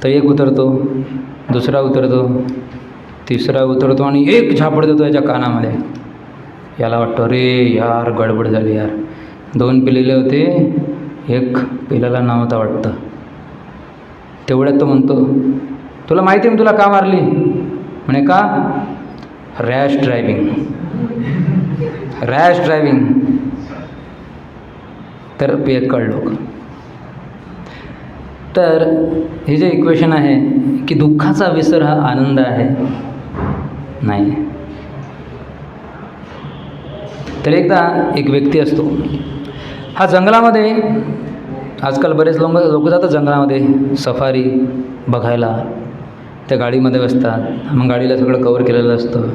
तर एक उतरतो, दुसरा उतरतो, तिसरा उतरतो आणि एक झापड देतो याच्या कानामध्ये. याला वाटतं अरे यार गडबड झाली यार. 2 पिलेले होते, एक पिलेला नव्हता वाटतं. तेवढ्यात तो म्हणतो, तुला माहिती आहे मी तुला का मारली? म्हणे का? Rash driving. Rash driving. तर पियक्कड लोक. तर हे जे इक्वेशन आहे की दुःखाचा विसर हा आनंद आहे, नाही. तर एकदा एक व्यक्ती असतो, हा जंगलामध्ये, आजकाल बरेच लोक जातात जंगलामध्ये सफारी बघायला. त्या गाडीमध्ये बसतात, मग गाडीला सगळं कवर केलेलं असतं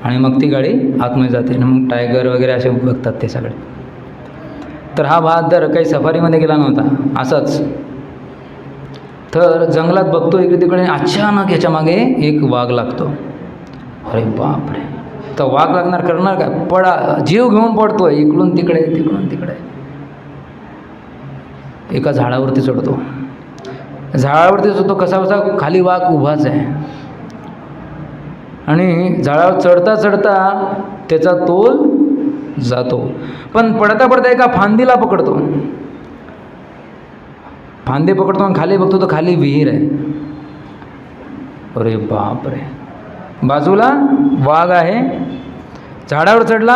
आणि मग ती गाडी आतमध्ये जाते आणि मग टायगर वगैरे असे बघतात ते सगळे. तर हा बहादर काही सफारीमध्ये गेला नव्हता, असाच. तर जंगलात बघतो इकडे तिकडे, अचानक याच्या मागे एक वाघ लागतो. अरे बापरे, तर वाघ लागणार, करणार काय? पडा, जीव घेऊन पडतोय, इकडून तिकडे तिकडून तिकडे. एका झाडावरती चढतो. झाडावरती चढतो, कसा बसा खाली वाघ उभाच आहे आणि झाडावर चढता चढता त्याचा तोल जातो. पण पडता पडता एका फांदीला पकडतो. फांदी पकडतो आणि खाली बघतो तर खाली विहीर आहे. अरे बापरे, बाजूला वाघ आहे, झाडावर चढला,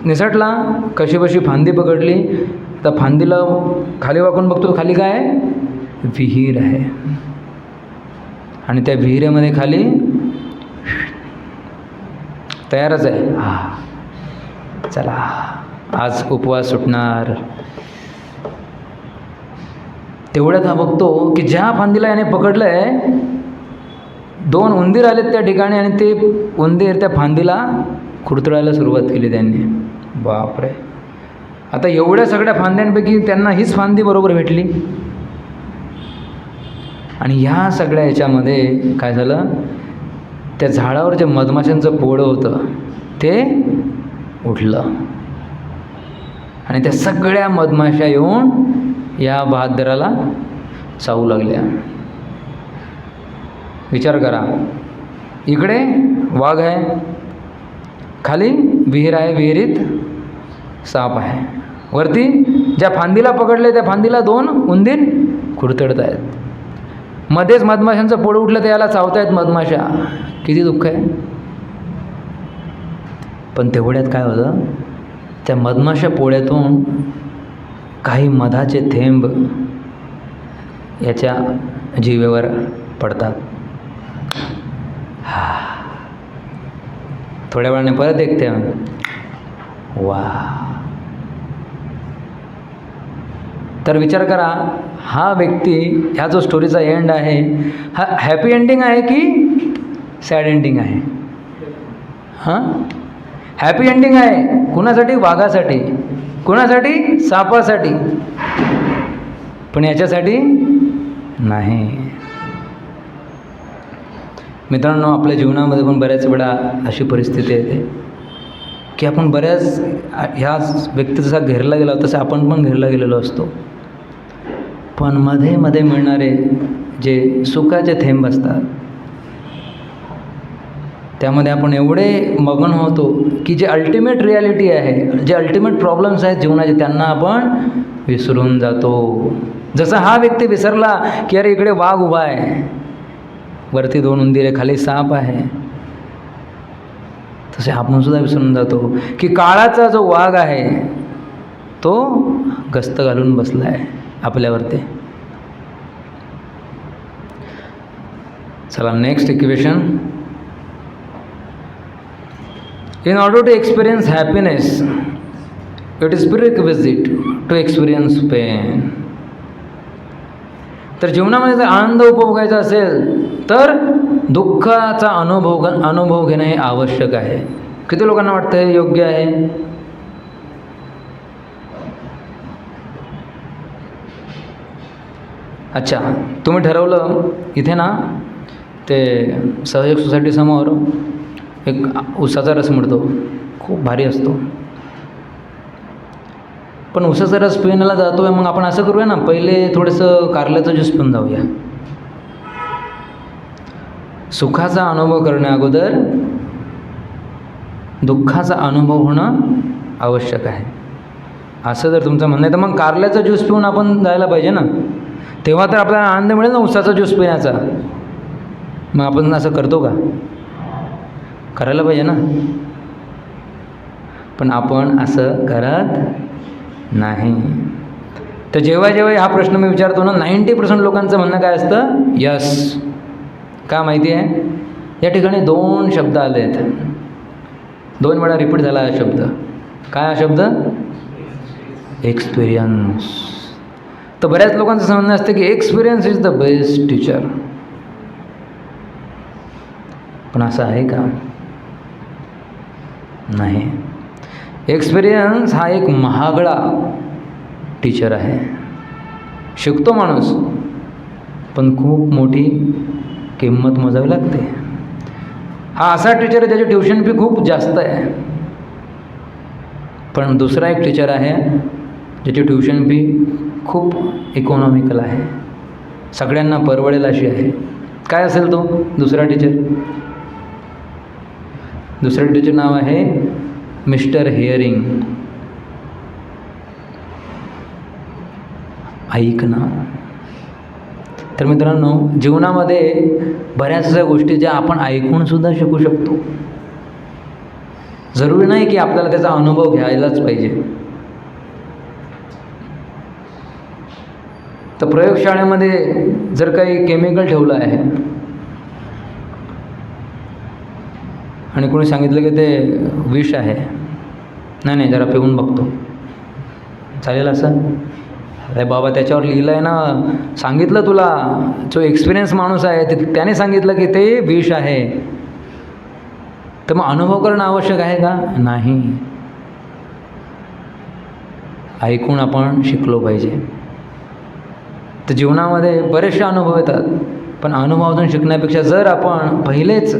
निसटला, कशीबशी फांदी पकडली, तर फांदीला खाली वाकून बघतो, खाली काय आहे? विहीर आहे. आणि त्या विहिरेमध्ये खाली तयारच आहे. चला आज उपवास सुटणार. तेवढ्यात हा बघतो की ज्या फांदीला याने पकडलं आहे, 2 उंदीर आलेत त्या ठिकाणी आणि ते उंदीर त्या फांदीला खुरतडायला सुरुवात केली त्यांनी. बापरे, आता एवढ्या सगळ्या फांद्यांपैकी त्यांना हीच फांदी बरोबर भेटली. आणि ह्या सगळ्या याच्यामध्ये काय झालं, त्या झाडावर जे मधमाशांचं पोळं होतं ते उठलं आणि त्या सगळ्या मधमाशा येऊन या बहादराला चावू लागल्या. विचार करा, इकडे वाघ आहे, खाली विहीर आहे, विहिरीत साप आहे, वरती ज्या फांदीला पकडले त्या फांदीला 2 उंदीर खुरतडत आहेत, मध्येच मधमाशांचं पोळं उठलं, तर याला चावतायत मधमाशा. किती दुःख आहे. पण तेवढ्यात काय होतं, त्या मधमाशा पोळ्यातून काही मधाचे थेंब याच्या जिभेवर पडतात. थोड्या वेळाने परत एक थेंब. वा. तर विचार करा, हा व्यक्ती, ह्या जो स्टोरीचा एंड आहे, हा हॅपी एंडिंग आहे की सॅड एंडिंग आहे? हां, हॅपी एंडिंग आहे. कुणासाठी? वाघासाठी. कुणासाठी? सापासाठी. पण याच्यासाठी नाही. मित्रांनो, आपल्या जीवनामध्ये पण बऱ्याच वेळा अशी परिस्थिती येते की आपण बऱ्याच ह्या व्यक्ती जसा घेरला गेला तसं आपण पण घेरला गेलेलो असतो. पण मध्ये मध्ये मिळणारे जे सुखाचे थेंब असतात त्यामध्ये आपण एवढे मग्न होतो की जे अल्टिमेट रियालिटी आहे, जे अल्टिमेट प्रॉब्लेम्स आहेत जीवनाचे, त्यांना आपण विसरून जातो. जसा हा व्यक्ती विसरला की अरे इकडे वाघ उभा आहे, वरती 2 उंदीर, खाली साप आहे, तसे आपण सुद्धा विसरून जातो की काळाचा जो वाघ आहे तो गस्त घालून बसला आहे आपल्यावरती. चला next equation. In order to experience happiness, it is prerequisite to experience pain. तर जीवनामध्ये जर आनंद उपभोगायचा असेल तर दुःखाचा अनुभव घेणे हे आवश्यक आहे. किती लोकांना वाटतं हे योग्य आहे? अच्छा, तुम्ही ठरवलं इथे ना ते सहयोग सोसायटीसमोर एक उसाचा रस मिळतो, खूप भारी असतो. पण उसाचा रस पिण्याला जातो आहे, मग आपण असं करूया ना, पहिले थोडंसं कारल्याचं ज्यूस पिऊन जाऊया. सुखाचा अनुभव करण्या अगोदर दुःखाचा अनुभव होणं आवश्यक आहे, असं जर तुमचं म्हणणं आहे तर मग कारल्याचा ज्यूस पिऊन आपण जायला पाहिजे ना, तेव्हा तर आपल्याला आनंद मिळेल ना उसाचा ज्यूस पिण्याचा. मग आपण असं करतो का? करायला पाहिजे ना. पण आपण असं करत नाही. तर जेव्हा जेव्हा हा प्रश्न मी विचारतो ना, 90% लोकांचं म्हणणं काय असतं? यस. का माहिती आहे? या ठिकाणी 2 शब्द आले आहेत, 2 वेळा रिपीट झाला हा शब्द. काय हा शब्द? एक्सपिरियन्स. तर बऱ्याच लोकांचं म्हणणं असतं की experience is the best teacher. पण असं आहे का? नाही. एक्सपिरियन्स हा एक महागडा टीचर आहे. शिकतो माणूस, पण खूप मोठी किंमत मोजावी लागते. हा असा टीचर आहे ज्याची ट्युशन फी खूप जास्त आहे. पण दुसरा एक टीचर आहे ज्याची ट्युशन फी खूप इकॉनॉमिकल आहे, सगळ्यांना परवडेल अशी आहे. काय असेल तो दुसरा टीचर? दुसऱ्या टीचर नाव आहे मिस्टर हिअरिंग. ऐकणं. तर मित्रांनो, जीवनामध्ये बऱ्याचशा गोष्टी ज्या आपण ऐकूनसुद्धा शिकू शकतो. जरुरी नाही की आपल्याला त्याचा अनुभव घ्यायलाच पाहिजे. तर प्रयोगशाळेमध्ये जर काही केमिकल ठेवलं आहे आणि कोणी सांगितलं की ते विष आहे, नाही जरा पिऊन बघतो, चालेल असं? अरे बाबा, त्याच्यावर लिहिलं आहे ना, सांगितलं तुला, जो एक्सपिरियन्स माणूस आहे त्याने सांगितलं की ते विष आहे, तर मग अनुभव करणं आवश्यक आहे का? नाही. ऐकून आपण शिकलो पाहिजे. तर जीवनामध्ये बरेचसे अनुभव येतात, पण अनुभवातून शिकण्यापेक्षा जर आपण पहिलेच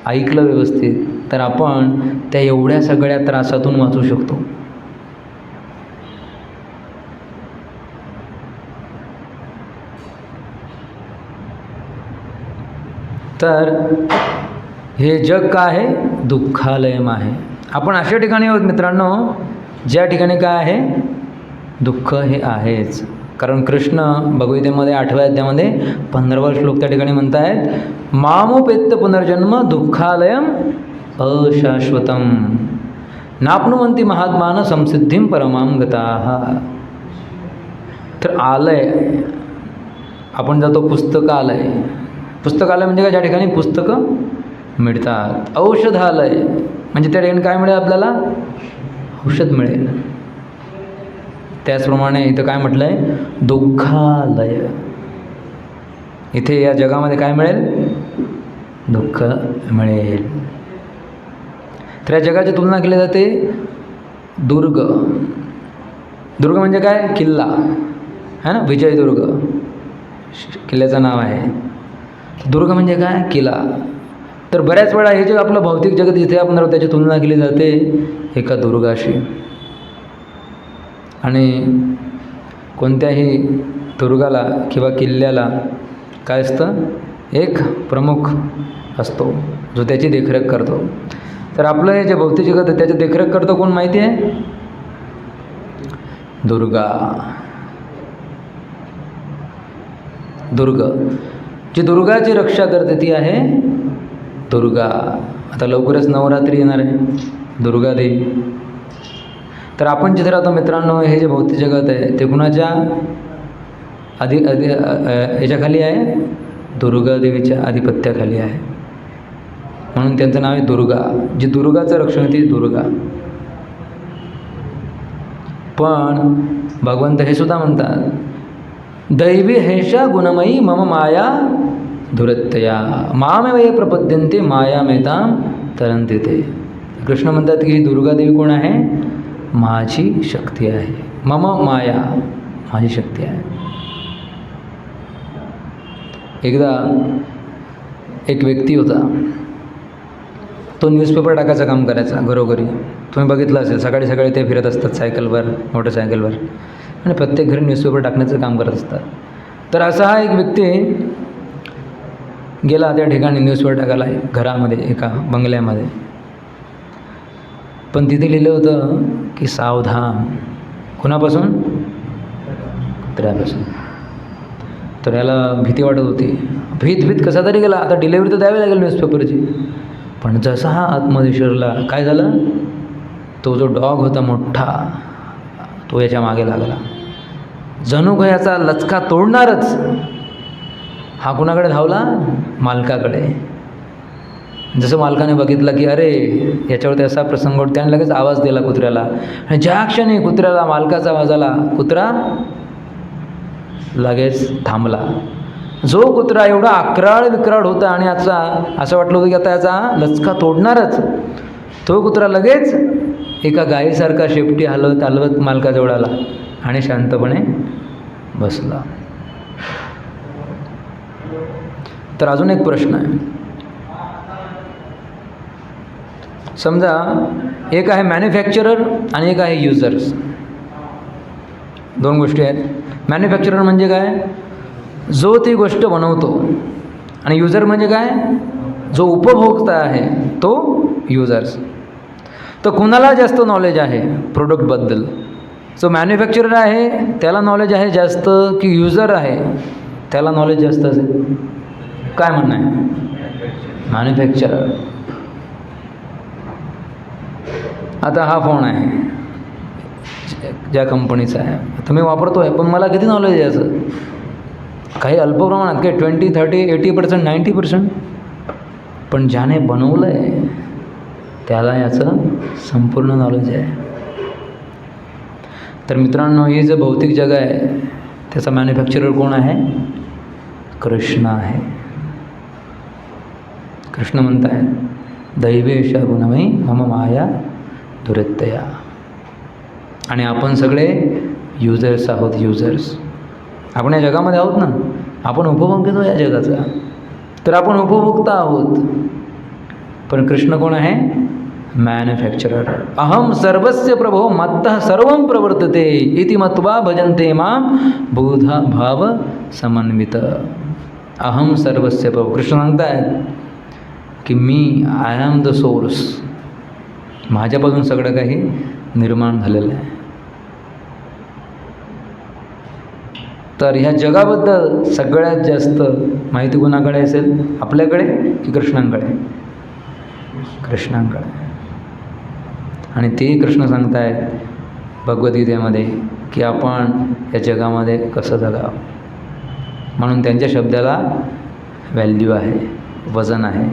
ऐकलं व्यवस्थित तर आपण त्या एवढ्या सगळ्या त्रासातून वाचू शकतो. तर हे जग काय आहे? दुःखालयम आहे. आपण अशा ठिकाणी आहोत मित्रांनो, ज्या ठिकाणी काय आहे? दुःख हे आहेच. कारण कृष्ण भगवद्गीतेमध्ये 8व्या अध्यायामध्ये 15वा श्लोक त्या ठिकाणी म्हणत आहेत, मामोपेत्य पुनर्जन्म दुःखालयम अशाश्वतम नाप्नुवन्ति महात्मान संसिद्धिं परमां गताः. तर आलय, आपण जातो पुस्तकालय. पुस्तकालय म्हणजे काय? ज्या ठिकाणी पुस्तकं मिळतात. औषधालय म्हणजे त्या ठिकाणी काय मिळेल? आपल्याला औषध मिळेल. त्याचप्रमाणे इथं काय म्हटलं आहे? दुःखालय. इथे या जगामध्ये काय मिळेल? दुःख मिळेल. तर या जगाची तुलना केली जाते दुर्ग. दुर्ग म्हणजे काय? किल्ला है ना, विजयदुर्ग किल्ल्याचं नाव आहे. दुर्ग म्हणजे काय? किल्ला. तर बऱ्याच वेळा हे जे आपलं भौतिक जगत जिथे आपण राहतो त्याची तुलना केली जाते एका दुर्गाशी. आणि कोणत्याही दुर्गाला किंवा किल्ल्याला काय असतं? एक प्रमुख असतो जो त्याची देखरेख करतो. तर आपलं हे जे भौतिक जगत आहे त्याची देखरेख करतो कोण माहिती आहे? दुर्गा. दुर्ग. जी दुर्गाची रक्षा करते ती आहे दुर्गा. आता लवकरच नवरात्री येणार आहे, दुर्गा देवी. तर आपण जिथे राहतो मित्रांनो, हे जे भौतिक जगत आहे ते कुणाच्या याच्याखाली आहे? दुर्गा देवीच्या आधिपत्याखाली आहे. म्हणून त्यांचं नाव आहे दुर्गा. जी दुर्गाचं रक्षण होती दुर्गा. पण भगवंत हे सुद्धा म्हणतात, दैवी हेषा गुणमयी मम माया दुरत्यया मामेव ये प्रपद्यन्ते मायामेतां तरन्ति ते. कृष्ण म्हणतात की ही दुर्गा देवी कोण आहे? माझी शक्ती आहे. मम माया, माझी शक्ती आहे. एकदा एक व्यक्ती होता, तो न्यूजपेपर टाकायचं काम करायचा घरोघरी. तुम्ही बघितलं असेल, सकाळी सकाळी ते फिरत असतात सायकलवर, मोटरसायकलवर, आणि प्रत्येक घरी न्यूजपेपर टाकण्याचं काम करत असतात. तर असा हा एक व्यक्ती गेला त्या ठिकाणी न्यूजपेपर टाकायला घरामध्ये, एका बंगल्यामध्ये. पण तिथे लिहिलं होतं की सावधान. कुणापासून? कुत्र्यापासून. तर याला भीती वाटत होती. भीत कसा तरी गेला. आता डिलेवरी तर द्यावी लागेल न्यूजपेपरची. पण जसा हा आतमध्ये शिरला, काय झालं? तो जो डॉग होता मोठा, तो याच्या मागे लागला. जणू काय याचा लचका तोडणारच. हा कुणाकडे धावला? मालकाकडे. जसं मालकाने बघितलं की अरे याच्यावरती असा प्रसंग होतो, त्याने लगेच आवाज दिला कुत्र्याला. आणि ज्या क्षणी कुत्र्याला मालकाचा आवाज आला, कुत्रा लगेच थांबला. जो कुत्रा एवढा अक्राळ विक्राळ होता आणि याचा असं वाटलं होतं की आता याचा लचका तोडणारच, तो कुत्रा लगेच एका गायीसारखा शेपटी हलवत हलवत मालकाजवळ आला आणि शांतपणे बसला. तर अजून एक प्रश्न आहे. समजा एक आहे मॅन्युफॅक्चरर आणि एक आहे युजर्स. दोन गोष्टी आहेत. मॅन्युफॅक्चरर म्हणजे काय? जो ती गोष्ट बनवतो. आणि युजर म्हणजे काय? जो उपभोक्ता आहे तो युजर्स. तर कुणाला जास्त नॉलेज आहे प्रोडक्टबद्दल? जो मॅन्युफॅक्चरर आहे त्याला नॉलेज आहे जास्त, की युजर आहे त्याला नॉलेज जास्त असेल? काय म्हणणं आहे? मॅन्युफॅक्चरर. आता हा फोन आहे ज्या कंपनीचा आहे, आता मी वापरतो आहे, पण मला किती नॉलेज आहे याचं? काही अल्प प्रमाणात, काही 20, 30, 80%, 90%. पण ज्याने बनवलं आहे त्याला याचं संपूर्ण नॉलेज आहे. तर मित्रांनो, हे जे भौतिक जग आहे त्याचा मॅन्युफॅक्चरर कोण आहे? कृष्ण आहे. कृष्ण म्हणत आहेत दैवेशा गुणमयी मम माया दुरत्यया. आणि आपण सगळे युजर्स आहोत, युजर्स. आपण या जगामध्ये आहोत ना, आपण उपभोग घेतो या जगाचा, तर आपण उपभोक्ता आहोत. पण कृष्ण कोण आहे? मॅन्युफॅक्चरर. अहम सर्वस्य प्रभो मत्तः सर्वं प्रवर्तते इति मत्वा भजन्ते माम बुधा भाव समन्वित. अहम सर्वस्य प्रभो. कृष्ण सांगतायत की मी आय ॲम द सोर्स. माझ्यापासून सगळं काही निर्माण झालेलं आहे. तर ह्या जगाबद्दल सगळ्यात जास्त माहिती कोणाकडे असेल? आपल्याकडे की कृष्णांकडे? कृष्णांकडे. आणि ते कृष्ण सांगतायत भगवद्गीतेमध्ये की आपण या जगामध्ये कसं जगावं. म्हणून त्यांच्या शब्दाला व्हॅल्यू आहे, वजन आहे.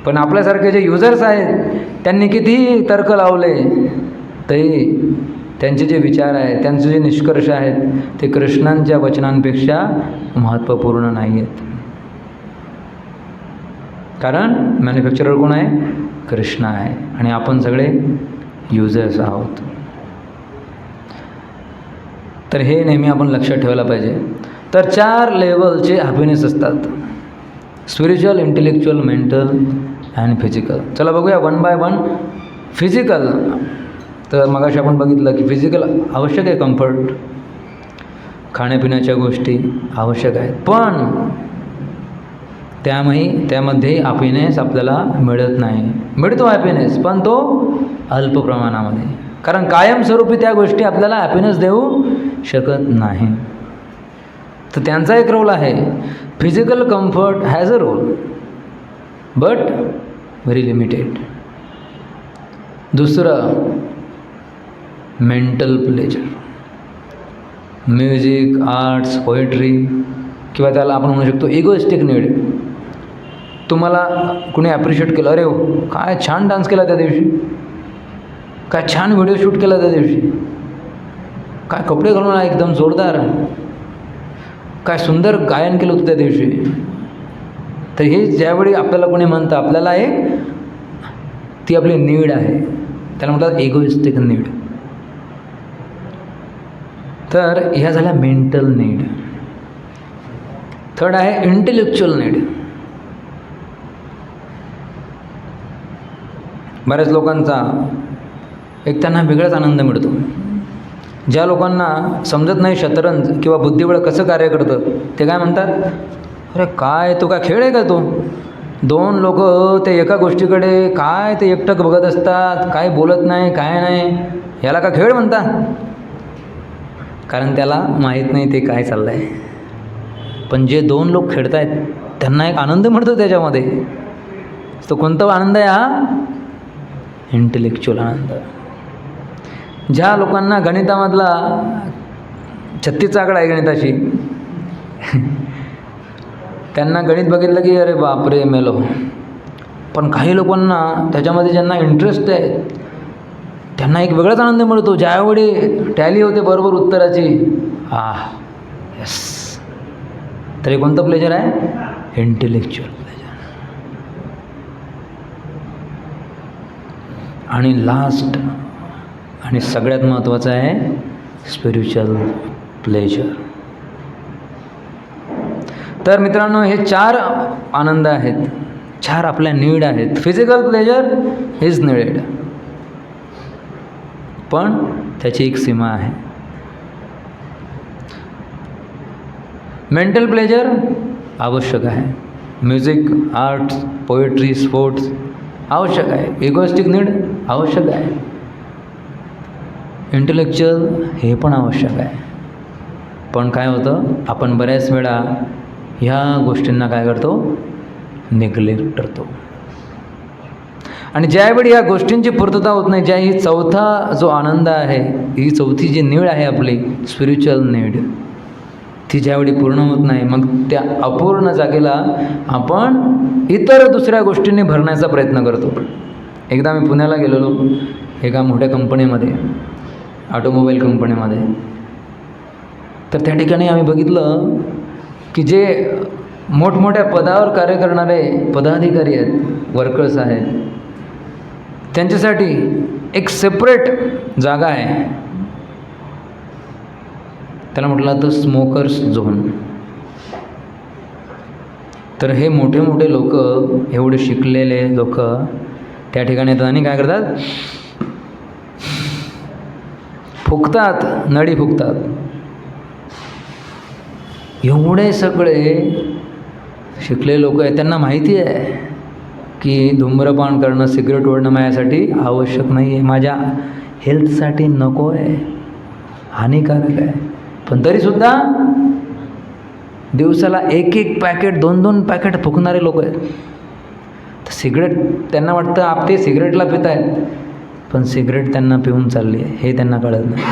पण आपल्यासारखे जे युजर्स आहेत त्यांनी कितीही तर्क लावले तरी त्यांचे जे विचार आहेत, त्यांचे जे निष्कर्ष आहेत ते कृष्णांच्या वचनांपेक्षा महत्त्वपूर्ण नाही आहेत. कारण मॅन्युफॅक्चरर कोण आहे? कृष्ण आहे. आणि आपण सगळे युजर्स आहोत. तर हे नेहमी आपण लक्षात ठेवायला पाहिजे. तर 4 लेवलचे हॅपीनेस असतात: spiritual, intellectual, mental and physical. चला बघूया वन बाय वन. फिजिकल. तर मगाशी आपण बघितलं की फिजिकल आवश्यक आहे, कम्फर्ट, खाण्यापिण्याच्या गोष्टी आवश्यक आहेत. पण त्यामध्ये हॅपीनेस आपल्याला मिळत नाही. मिळतो हॅपीनेस, पण तो अल्प प्रमाणामध्ये. कारण कायमस्वरूपी त्या गोष्टी आपल्याला हॅपीनेस देऊ शकत नाही. तर त्यांचा एक रोल आहे. Physical comfort has a role but very limited. दुसरं mental pleasure. Music, arts, poetry, किंवा त्याला आपण म्हणू शकतो इगोइस्टिक नीड. तुम्हाला कुणी ॲप्रिशिएट केलं, अरे काय छान डान्स केला त्या दिवशी, काय छान व्हिडिओ शूट केला त्या दिवशी, काय कपडे घालून आला एकदम जोरदार, काय सुंदर गायन केलं होतं त्या दिवशी. तर हे ज्यावेळी आपल्याला कोणी म्हणतं, आपल्याला एक ती आपली नीड आहे, त्याला म्हणतात इगोइस्टिक नीड. तर ह्या झाल्या मेंटल नीड. थर्ड आहे इंटेलेक्च्युअल नीड. बऱ्याच लोकांचा एक त्यांना वेगळाच आनंद मिळतो. ज्या लोकांना समजत नाही शतरंज किंवा बुद्धिबळ कसं कार्य करतं, ते काय म्हणतात, अरे काय तो काय खेळ आहे का तो? 2 लोक ते एका गोष्टीकडे काय ते एकटक बघत असतात, काय बोलत नाही, काय नाही, याला का खेळ म्हणतात? कारण त्याला माहीत नाही ते काय चाललं आहे. पण जे 2 लोक खेळत आहेत त्यांना एक आनंद मिळतो त्याच्यामध्ये. तो कोणता आनंद आहे? हा इंटेलेक्च्युअल आनंद. ज्या लोकांना गणितामधला 36चा आकडा आहे गणिताशी, त्यांना गणित बघितलं की अरे बापरे मेलो. पण काही लोकांना त्याच्यामध्ये ज्यांना इंटरेस्ट आहे त्यांना एक वेगळाच आनंद मिळतो. ज्यावेळी टॅली होते बरोबर उत्तराची, यस. तर हे कोणतं प्लेजर आहे? Intellectual pleasure. आणि लास्ट आणि सगळ्यात महत्त्वाचं आहे स्पिरिच्युअल प्लेजर. तर मित्रांनो, हे 4 आनंद आहेत, 4 आपल्या नीड आहेत. फिजिकल प्लेजर इज नीडेड, पण त्याची एक सीमा आहे. मेंटल प्लेजर आवश्यक आहे. म्युझिक, आर्ट्स, पोएट्री, स्पोर्ट्स आवश्यक आहे. इगोइस्टिक नीड आवश्यक आहे. इंटेलेक्च्युअल हे पण आवश्यक आहे. पण काय होतं, आपण बऱ्याच वेळा ह्या गोष्टींना काय करतो? निग्लेक्ट करतो. आणि ज्यावेळी या गोष्टींची पूर्तता होत नाही, ज्या ही चौथा जो आनंद आहे, ही चौथी जी नीड आहे आपली स्पिरिच्युअल नीड, ती ज्यावेळी पूर्ण होत नाही, मग त्या अपूर्ण जागेला आपण इतर दुसऱ्या गोष्टींनी भरण्याचा प्रयत्न करतो. एकदा मी पुण्याला गेलेलो एका मोठ्या कंपनीमध्ये, ऑटोमोबाईल कंपनीमध्ये. तर त्या ठिकाणी आम्ही बघितलं की जे मोठमोठ्या पदावर कार्य करणारे पदाधिकारी आहेत, वर्कर्स आहेत, त्यांच्यासाठी एक सेपरेट जागा आहे. त्याला म्हटलं तर स्मोकर्स झोन. तर हे मोठे मोठे लोक, एवढे शिकलेले लोक त्या ठिकाणी येतात आणि काय करतात, फुकतात, नळी फुकतात. एवढे सगळे शिकलेले लोक आहेत, त्यांना माहिती आहे की धूम्रपान करणं, सिगरेट ओढणं माझ्यासाठी आवश्यक नाही आहे, माझ्या हेल्थसाठी नको आहे, हानिकारक आहे. पण तरीसुद्धा दिवसाला एक एक पॅकेट, दोन दोन पॅकेट फुकणारे लोक आहेत. तर सिगरेट त्यांना वाटतं आप ते सिगरेटला पित आहेत, पण सिगरेट त्यांना पिऊन चालली आहे हे त्यांना कळत नाही.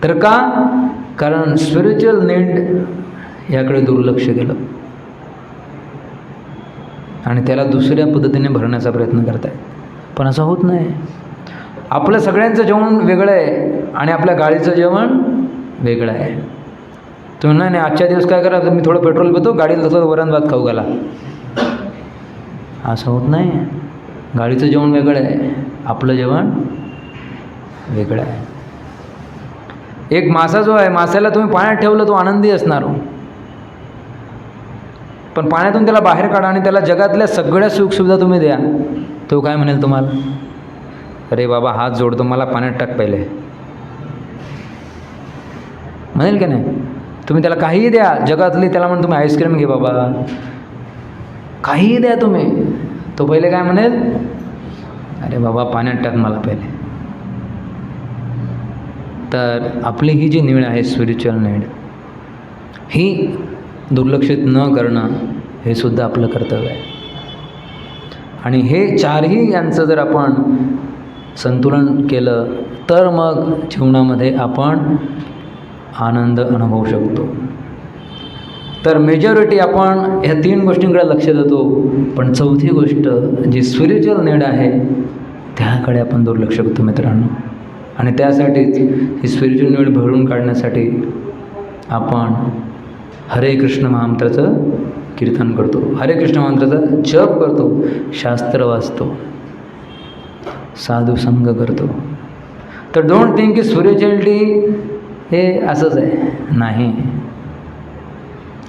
तर का? कारण स्पिरिच्युअल नीड याकडे दुर्लक्ष केलं आणि त्याला दुसऱ्या पद्धतीने भरण्याचा प्रयत्न करत आहे. पण असं होत नाही. आपलं सगळ्यांचं जेवण वेगळं आहे आणि आपल्या गाडीचं जेवण वेगळं आहे. तुम्ही नाही आजच्या दिवस काय करा, मी थोडं पेट्रोल पितो, गाडीला तसं वरण भात खाऊ घाला. असं होत नाही. गाडीचं जेवण वेगळं आहे, आपलं जेवण वेगळं आहे. एक मासा जो आहे, माशाला तुम्ही पाण्यात ठेवलं तो आनंदी असणार, पण पाण्यातून त्याला बाहेर काढा आणि त्याला जगातल्या सगळ्या सुखसुविधा तुम्ही द्या, तो काय म्हणेल तुम्हाला? अरे बाबा हात जोडतो, मला पाण्यात टाक पहिले, म्हणेल की नाही? तुम्ही त्याला काहीही द्या जगातली, त्याला म्हणून तुम्ही आईस्क्रीम घे बाबा, काहीही द्या तुम्ही, तो पहिले काय म्हणेल? अरे बाबा पाण्यात टाक मला पहिले. तर आपली ही जी नीड आहे स्पिरिच्युअल नीड, ही दुर्लक्षित न करणं हे सुद्धा आपलं कर्तव्य आहे. आणि हे चारही यांचं जर आपण संतुलन केलं तर मग जीवनामध्ये आपण आनंद अनुभवू शकतो. तर मेजॉरिटी आपण ह्या तीन गोष्टींकडे लक्ष देतो, पण चौथी गोष्ट जी स्पिरिच्युअल नीड आहे त्याकडे आपण दुर्लक्ष करतो मित्रांनो. आणि त्यासाठीच ही स्पिरिच्युअल नीड भरून काढण्यासाठी आपण हरे कृष्ण महामंत्राचं कीर्तन करतो, हरे कृष्ण मंत्राचा जप करतो, शास्त्र वाचतो, साधू संग करतो. तर डोंट थिंक की स्पिरिच्युअलिटी हे असंच आहे. नाही,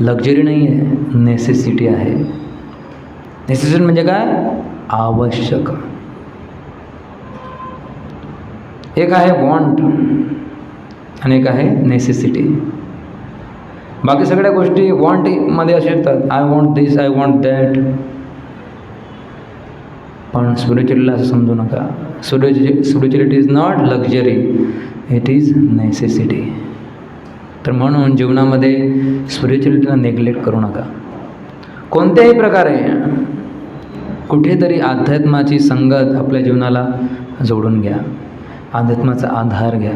लक्झरी नाही आहे, नेसेसिटी आहे. नेसेसिटी म्हणजे काय? आवश्यक. एक आहे वॉन्ट आणि एक आहे नेसेसिटी. बाकी सगळ्या गोष्टी वॉन्टमध्ये असू शकतात, I want this, I want that. पण स्पिरिच्युअलिटीला असं समजू नका. Spirituality is not luxury, it is necessity. तर म्हणून जीवनामध्ये स्पिरिच्युअलिटीला नेग्लेक्ट करू नका. कोणत्याही प्रकारे कुठेतरी अध्यात्माची संगत आपल्या जीवनाला जोडून घ्या, अध्यात्माचा आधार घ्या.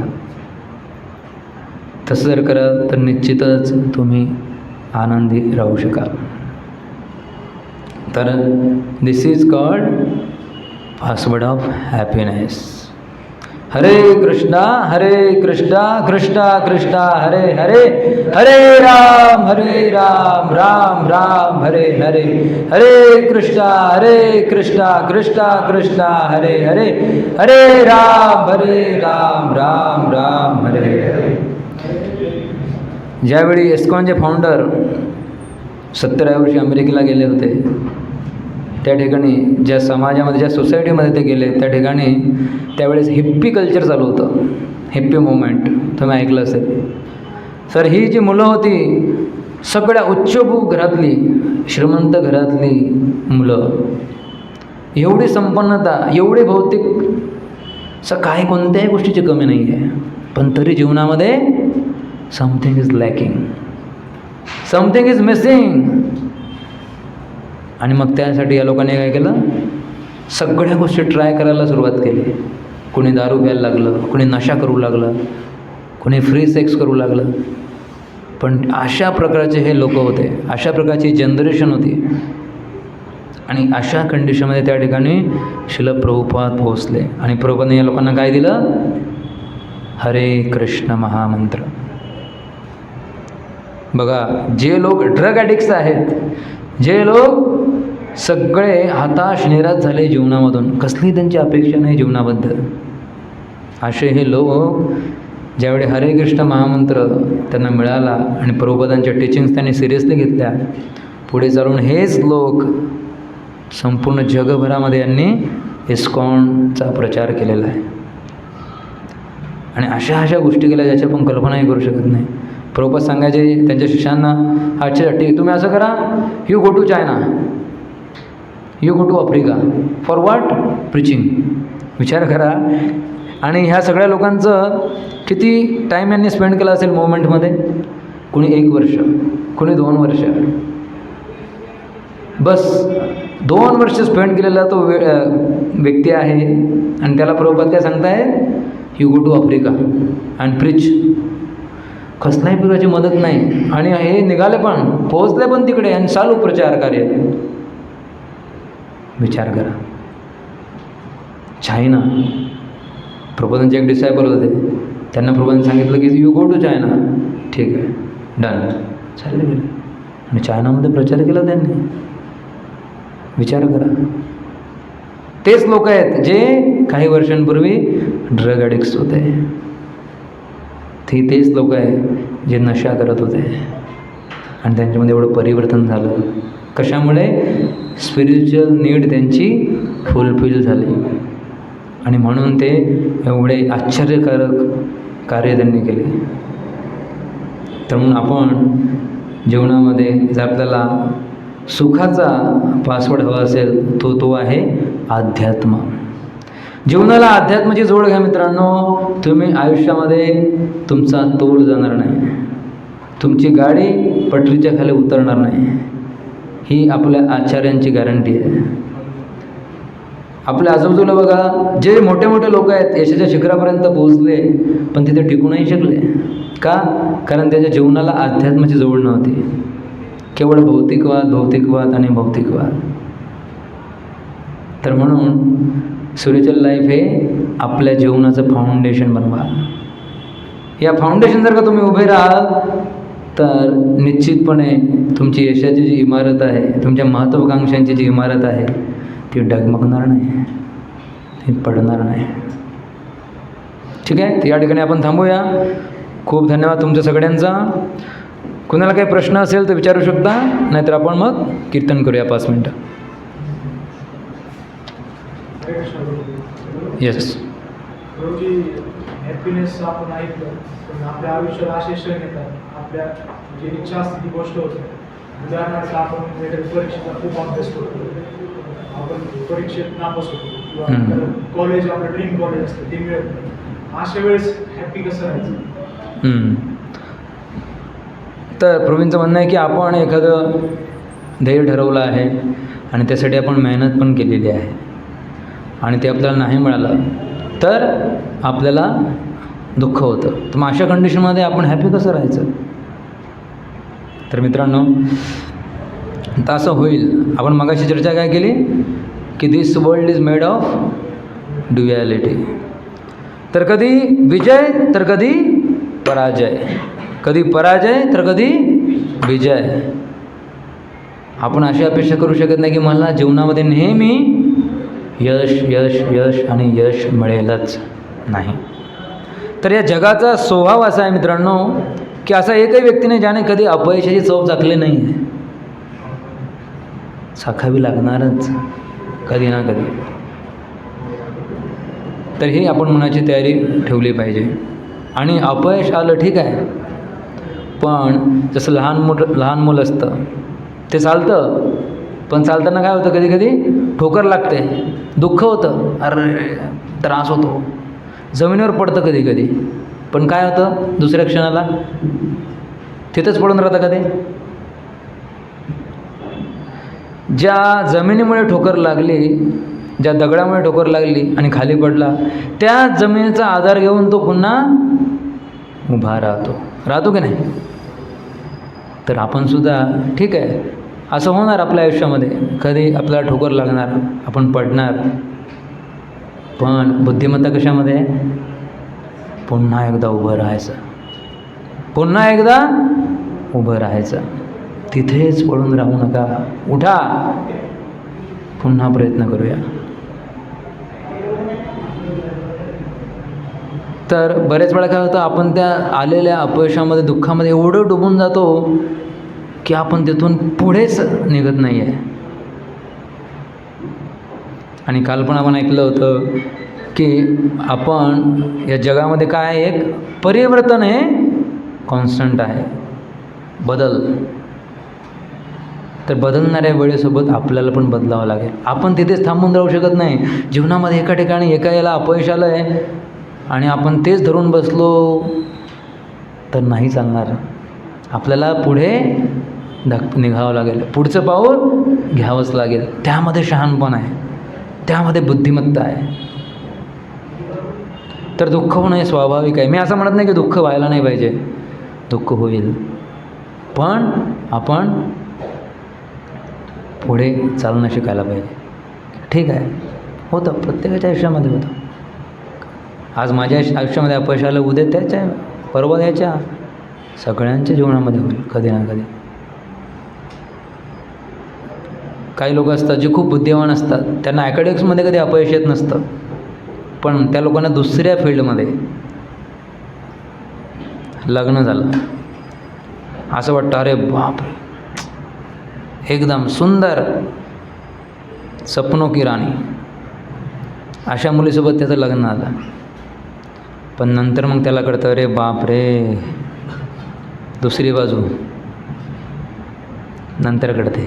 तसं जर कराल तर निश्चितच तुम्ही आनंदी राहू शकाल. तर this is called password of happiness. Hare Krishna Krishna Krishna Hare Hare, हरे राम राम राम हरे हरे, हरे कृष्णा कृष्णा कृष्णा हरे हरे, हरे राम राम राम हरे हरे. ज्यावेळी इस्कॉनचे फाउंडर 70 वर्षी अमेरिकेला गेले होते, त्या ठिकाणी ज्या समाजामध्ये, ज्या सोसायटीमध्ये ते गेले, त्या ठिकाणी त्यावेळेस हिप्पी कल्चर चालू होतं, हिप्पी मुवमेंट, तुम्ही ऐकलं असेल. तर ही जी मुलं होती सगळ्या उच्चभू घरातली, श्रीमंत घरातली मुलं, एवढी संपन्नता, एवढी भौतिक काही कोणत्याही गोष्टीची कमी नाही आहे, पण तरी जीवनामध्ये something is lacking, something is missing. आणि मग त्यासाठी या लोकांनी काय केलं? सगळ्या गोष्टी ट्राय करायला सुरुवात केली. कोणी दारू प्यायला लागलं, कोणी नशा करू लागलं, कोणी फ्री सेक्स करू लागलं. पण अशा प्रकारचे हे लोक होते, अशा प्रकारची जनरेशन होती. आणि अशा कंडिशनमध्ये त्या ठिकाणी श्रील प्रभुपाद पोहोचले. आणि प्रभुपादांनी या लोकांना काय दिलं? हरे कृष्ण महामंत्र. बघा, जे लोक ड्रग ॲडिक्ट्स आहेत, जे लोक सगळे हताश निराश झाले जीवनामधून, कसली त्यांची अपेक्षा नाही जीवनाबद्दल, असे हे लोक ज्यावेळी हरे कृष्ण महामंत्र त्यांना मिळाला आणि प्रभुपादांच्या टीचिंग्स त्यांनी सिरियसली घेतल्या, पुढे चालून हेच लोक संपूर्ण जगभरामध्ये यांनी इस्कॉनचा प्रचार केलेला आहे. आणि अशा अशा गोष्टी केल्या ज्याच्या आपण कल्पनाही करू शकत नाही. प्रभुपाद सांगायचे त्यांच्या शिष्यांना, अच्छा ठीक, तुम्ही असं करा, you go to China, you go to Africa, for what? Preaching. विचार करा. आणि ह्या सगळ्या लोकांचं किती टाईम यांनी स्पेंड केला असेल मूवमेंटमध्ये? कोणी 1 वर्ष, कोणी 2 वर्ष, बस 2 वर्ष स्पेंड केलेला तो व्यक्ती आहे. आणि त्याला प्रभुपाद काय सांगताय? You go to Africa and preach. कसल्याही प्रकारची मदत नाही. आणि हे निघाले पण, पोहोचले पण तिकडे आणि चालू प्रचार कार्य. विचार करा. चायना, प्रभुपादांचे एक डिसायपल होते, त्यांना प्रभुपादांनी सांगितलं की यू गो टू चायना. ठीक आहे, डन. चालले गेले आणि चायनामध्ये प्रचार केला त्यांनी. विचार करा. तेच लोक आहेत जे काही वर्षांपूर्वी ड्रग ॲडिक्ट्स होते. तेच लोक आहेत जे नशा करत होते. आणि त्यांच्यामध्ये एवढं परिवर्तन झालं. कशामुळे? स्पिरिच्युअल नीड त्यांची फुलफिल झाली. आणि म्हणून ते एवढे आश्चर्यकारक कार्य त्यांनी केले. तर म्हणून आपण जीवनामध्ये जर आपल्याला सुखाचा पासवर्ड हवा असेल तो आहे अध्यात्म. जीवनाला अध्यात्माची जोड घ्या मित्रांनो. तुम्ही आयुष्यामध्ये तुमचा तोल जाणार नाही, तुमची गाडी पटरीच्या खाली उतरणार नाही. ही आपल्या आचार्यांची गॅरंटी आहे. आपल्या आजूबाजूला बघा, जे मोठे मोठे लोक आहेत यशाच्या शिखरापर्यंत पोहोचले पण तिथे टिकू नाही शकले. का? कारण त्याच्या जीवनाला अध्यात्माची जोड नव्हती. केवळ भौतिकवाद आणि भौतिकवाद. तर म्हणून स्पिरिच्युअल लाईफ हे आपल्या जीवनाचं फाउंडेशन बनवा. या फाउंडेशन जर का तुम्ही उभे राहाल तर निश्चितपणे तुमची यशाची जी इमारत आहे, तुमच्या महत्त्वाकांक्षांची जी इमारत आहे ती डगमगणार नाही, ती पडणार नाही. ठीक आहे, तर या ठिकाणी आपण थांबूया. खूप धन्यवाद तुमच्या सगळ्यांचा. कुणाला काही प्रश्न असेल तर विचारू शकता, नाहीतर आपण मग कीर्तन करूया 5 मिनटं. येस. हॅपीनेस आपण ऐकलं, पण आपल्या आयुष्यात असे क्षण येतात, आपल्या जी इच्छा असते ती गोष्ट होते. उदाहरणार्थ आपण एखाद्या परीक्षेचा खूप अभ्यास करतो, आपण परीक्षेत नापास होतो, किंवा कॉलेज आपलं ड्रीम कॉलेज असतं ते मिळत नाही. अशा वेळेस हॅपी कसं राहायचं? तर प्रवीणचं म्हणणं आहे की आपण एखादं ध्येय ठरवलं आहे आणि त्यासाठी आपण मेहनत पण केलेली आहे आणि ते आपल्याला नाही मिळालं तर आपल्याला दुःख होतं. तर मग अशा कंडिशनमध्ये आपण हॅपी कसं राहायचं? तर मित्रांनो, तर असं होईल. आपण मगाशी चर्चा काय केली की this world is made of duality. तर कधी विजय तर कधी पराजय, कधी पराजय तर कधी विजय. आपण अशी अपेक्षा करू शकत नाही की मला जीवनामध्ये नेहमी यश यश यश आणि यश मिळेलच. नाही. तर या जगाचा स्वभाव असा आहे मित्रांनो की असा एकही व्यक्ती नाही ज्याने कधी अपयशाची चव चाखली नाही आहे. चाखावी लागणारच कधी ना कधी. तर ही आपण मनाची तयारी ठेवली पाहिजे. आणि अपयश आलं ठीक आहे, पण जसं लहान मूल असतं ते चालतं, पण चालताना काय होतं, कधी कधी ठोकर लागते, दुःख होतं, अरे त्रास होतो, जमिनीवर पडतं कधी कधी, पण काय होतं दुसऱ्या क्षणाला तिथंच पडून राहतं. कधी ज्या जमिनीमुळे ठोकर लागली ज्या दगडामुळे ठोकर लागली आणि खाली पडला, त्या जमिनीचा आधार घेऊन तो पुन्हा उभा राहतो की नाही? तर आपण सुद्धा ठीक आहे, असं होणार आपल्या आयुष्यामध्ये, कधी आपल्याला ठोकर लागणार, आपण पडणार, पण बुद्धिमत्ता कशामध्ये आहे? पुन्हा एकदा उभं राहायचं, पुन्हा एकदा उभं राहायचं. तिथेच पडून राहू नका, उठा, पुन्हा प्रयत्न करूया. तर बरेच वेळा काय होतं, आपण त्या आलेल्या अपयशामध्ये, दुःखामध्ये एवढं डुबून जातो की आपण तिथून पुढेच निघत नाही आहे. आणि काल पण आपण ऐकलं होतं की आपण या जगामध्ये काय आहे, एक परिवर्तन हे कॉन्स्टंट आहे, बदल. तर बदलणाऱ्या वेळेसोबत आपल्याला पण बदलावं लागेल. आपण तिथेच थांबून राहू शकत नाही. जीवनामध्ये एका ठिकाणी एका याला अपयश आलं आहे आणि आपण तेच धरून बसलो तर नाही चालणार. आपल्याला पुढे निघावं लागेल, पुढचं पाऊल घ्यावंच लागेल. त्यामध्ये शहाणपण आहे, त्यामध्ये बुद्धिमत्ता आहे. तर दुःख होणं हे स्वाभाविक आहे. मी असं म्हणत नाही की दुःख व्हायला नाही पाहिजे, दुःख होईल, पण आपण पुढे चालणं शिकायला पाहिजे. ठीक आहे, होतं, प्रत्येकाच्या आयुष्यामध्ये होतं. आज माझ्या आयुष्यामध्ये अपयश आलं, उद्या त्याच्या, परवा त्याच्या, सगळ्यांच्या जीवनामध्ये होईल कधी ना कधी. काही लोक असतात जे खूप बुद्धिवान असतात, त्यांना ॲकॅडमिक्समध्ये कधी अपयश येत नसतं, पण त्या लोकांना दुसऱ्या फील्डमध्ये लग्न झालं, असं वाटतं अरे बापरे, एकदम सुंदर, सपनों की राणी, अशा मुलीसोबत त्याचं लग्न झालं. पण नंतर मग त्याला कळतं अरे बापरे, दुसरी बाजू नंतर कळते,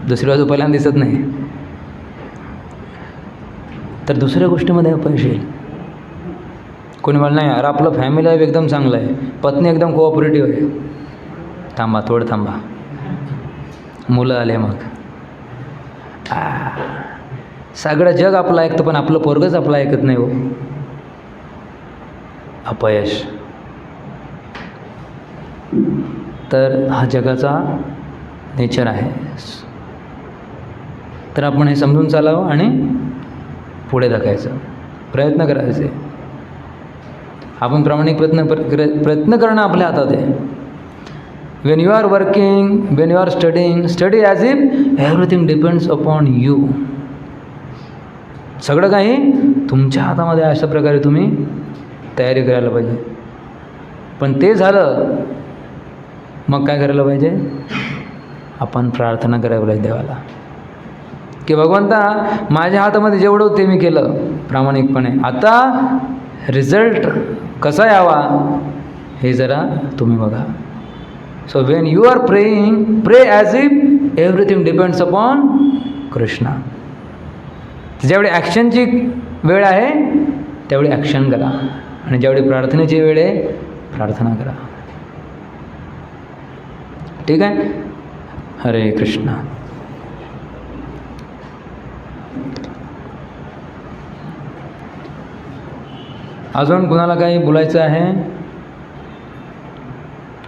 दुसरी बाजू पहिल्यांदा दिसत नाही. तर दुसऱ्या गोष्टीमध्ये अपयश येईल. कोणी म्हणलं नाही यार आपलं फॅमिली लाईफ एकदम चांगलं आहे, पत्नी एकदम कोऑपरेटिव्ह आहे, थांबा, थोडं थांबा, मुलं आले मग सगळं जग आपलं ऐकतं पण आपलं पोरगंच आपलं ऐकत नाही. हो, अपयश. तर हा जगाचा नेचर आहे. तर आपण हे समजून चालावं आणि पुढे धकायचं, प्रयत्न करायचे. आपण प्रामाणिक प्रयत्न करणं आपल्या हातात आहे. When you are working, when you are studying, study as if everything depends upon you. सगळं काही तुमच्या हातामध्ये, अशा प्रकारे तुम्ही तयारी करायला पाहिजे. पण ते झालं मग काय करायला पाहिजे? आपण प्रार्थना करायला पाहिजे देवाला की भगवंता माझ्या हातामध्ये जेवढं होतं ते मी केलं प्रामाणिकपणे, आता रिझल्ट कसा यावा हे जरा तुम्ही बघा. So when you are praying, pray as if everything depends upon Krishna. ज्यावेळी ॲक्शनची वेळ आहे त्यावेळी ॲक्शन करा आणि ज्यावेळी प्रार्थनेची वेळ आहे प्रार्थना करा. ठीक आहे. हरे कृष्णा. अजून कुणाला काही बोलायचं आहे?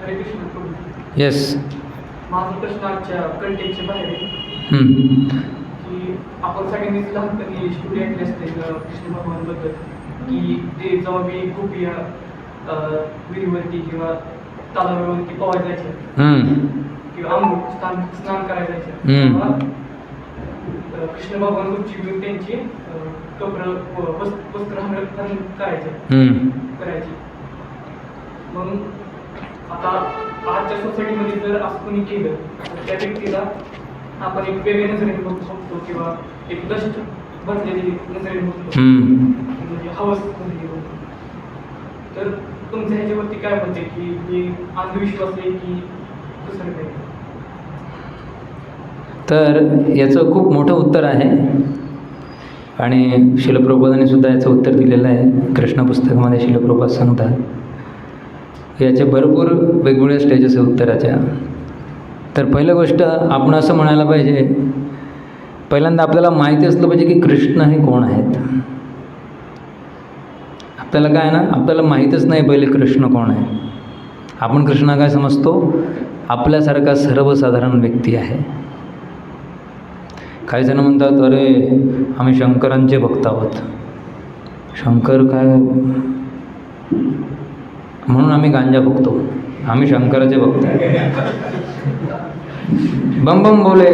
हरे कृष्ण प्रभू. येस. माझा प्रश्न आजच्या कंटेंटच्या बाहेर आहे की आपण सगळ्यांनीच लहानपणी स्टोरी ऐकली असते कृष्ण भगवानबद्दल की ते जेव्हा मी खूप या विहिरीवरती किंवा तलावावरती पोहायला जायचं किंवा स्नान करायला जायचं तेव्हा कृष्ण भगवान गुरुची घेऊन त्यांची वस्त्रहरण करायचे. मग आता आजच्या सोसायटीमध्ये जर असं कोणी केलं तर त्या व्यक्तीला आपण एक वेगळ्या नजरेने बघू शकतो किंवा एक दष्ट भरलेली नजरेने बघतो, म्हणजे हवस भरलेली बघतो. तर तुमच्या ह्याच्यावरती काय म्हणते की हे अंधविश्वास आहे की दुसरं काही? तर याचं खूप मोठं उत्तर आहे आणि शिल प्रभुपादांनी सुद्धा याचं उत्तर दिलेलं आहे. कृष्ण पुस्तकामध्ये शिल प्रभुपाद सांगतात याचे भरपूर वेगवेगळ्या स्टेजेस आहे उत्तराच्या. तर पहिलं गोष्ट आपण असं म्हणायला पाहिजे पहिल्यांदा आपल्याला माहिती असलं पाहिजे की कृष्ण हे कोण आहेत. आपल्याला काय ना, आपल्याला माहीतच नाही पहिले कृष्ण कोण आहे. आपण कृष्ण काय समजतो, आपल्यासारखा सर्वसाधारण व्यक्ती आहे. काही जण म्हणतात, अरे आम्ही शंकरांचे भक्त आहोत, शंकर काय म्हणून आम्ही गांजा फुकतो, आम्ही शंकराचे भक्त आहे. बम बम बोले.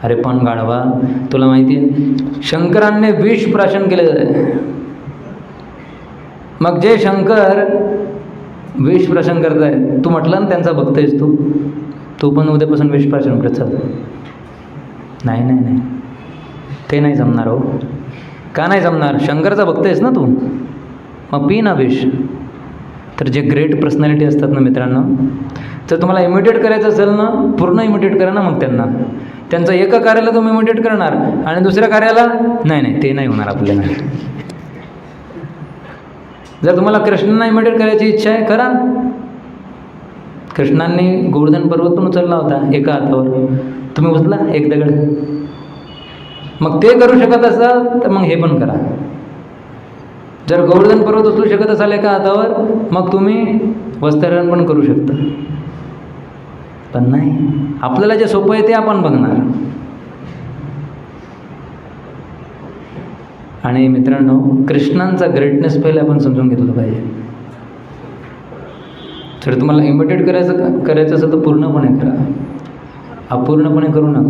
अरे पण गाढवा, तुला माहिती आहे शंकरांनी विष प्राशन केलेलं आहे. मग जे शंकर विष प्राशन करताय, तू म्हटलं ना त्यांचा भक्त आहेस तू पण उद्यापासून विष प्राशन करत चाल. नाही नाही नाही, ते नाही जमणार हो. का नाही जमणार? शंकरचा भक्त आहेस ना तू, मग पी ना विष. तर जे ग्रेट पर्सनॅलिटी असतात ना मित्रांनो, तर तुम्हाला इमिटेट करायचं असेल ना, पूर्ण इमिटेट करा ना. मग त्यांचं एका कार्याला तुम्ही इमिटेट करणार आणि दुसऱ्या कार्याला नाही नाही, ते नाही होणार आपल्याला. जर तुम्हाला कृष्णांना इमिटेट करायची इच्छा आहे, करा. कृष्णांनी गोवर्धन पर्वत पण उचलला होता एका हातावर, तुम्ही उचला एक दगड. मग ते करू शकत असाल तर मग हे पण करा. जर गोवर्धन पर्वत उचलू शकत असाल एका हातावर, मग तुम्ही वस्त्रारोहण पण करू शकता. पण नाही, आपल्याला जे सोपं आहे ते आपण बघणार. आणि मित्रांनो, कृष्णांचा ग्रेटनेस पहिले आपण समजून घेतलं पाहिजे. जर तुम्हाला इमिटेट करायचं असेल तर पूर्णपणे करा, अपूर्णपणे करू नका.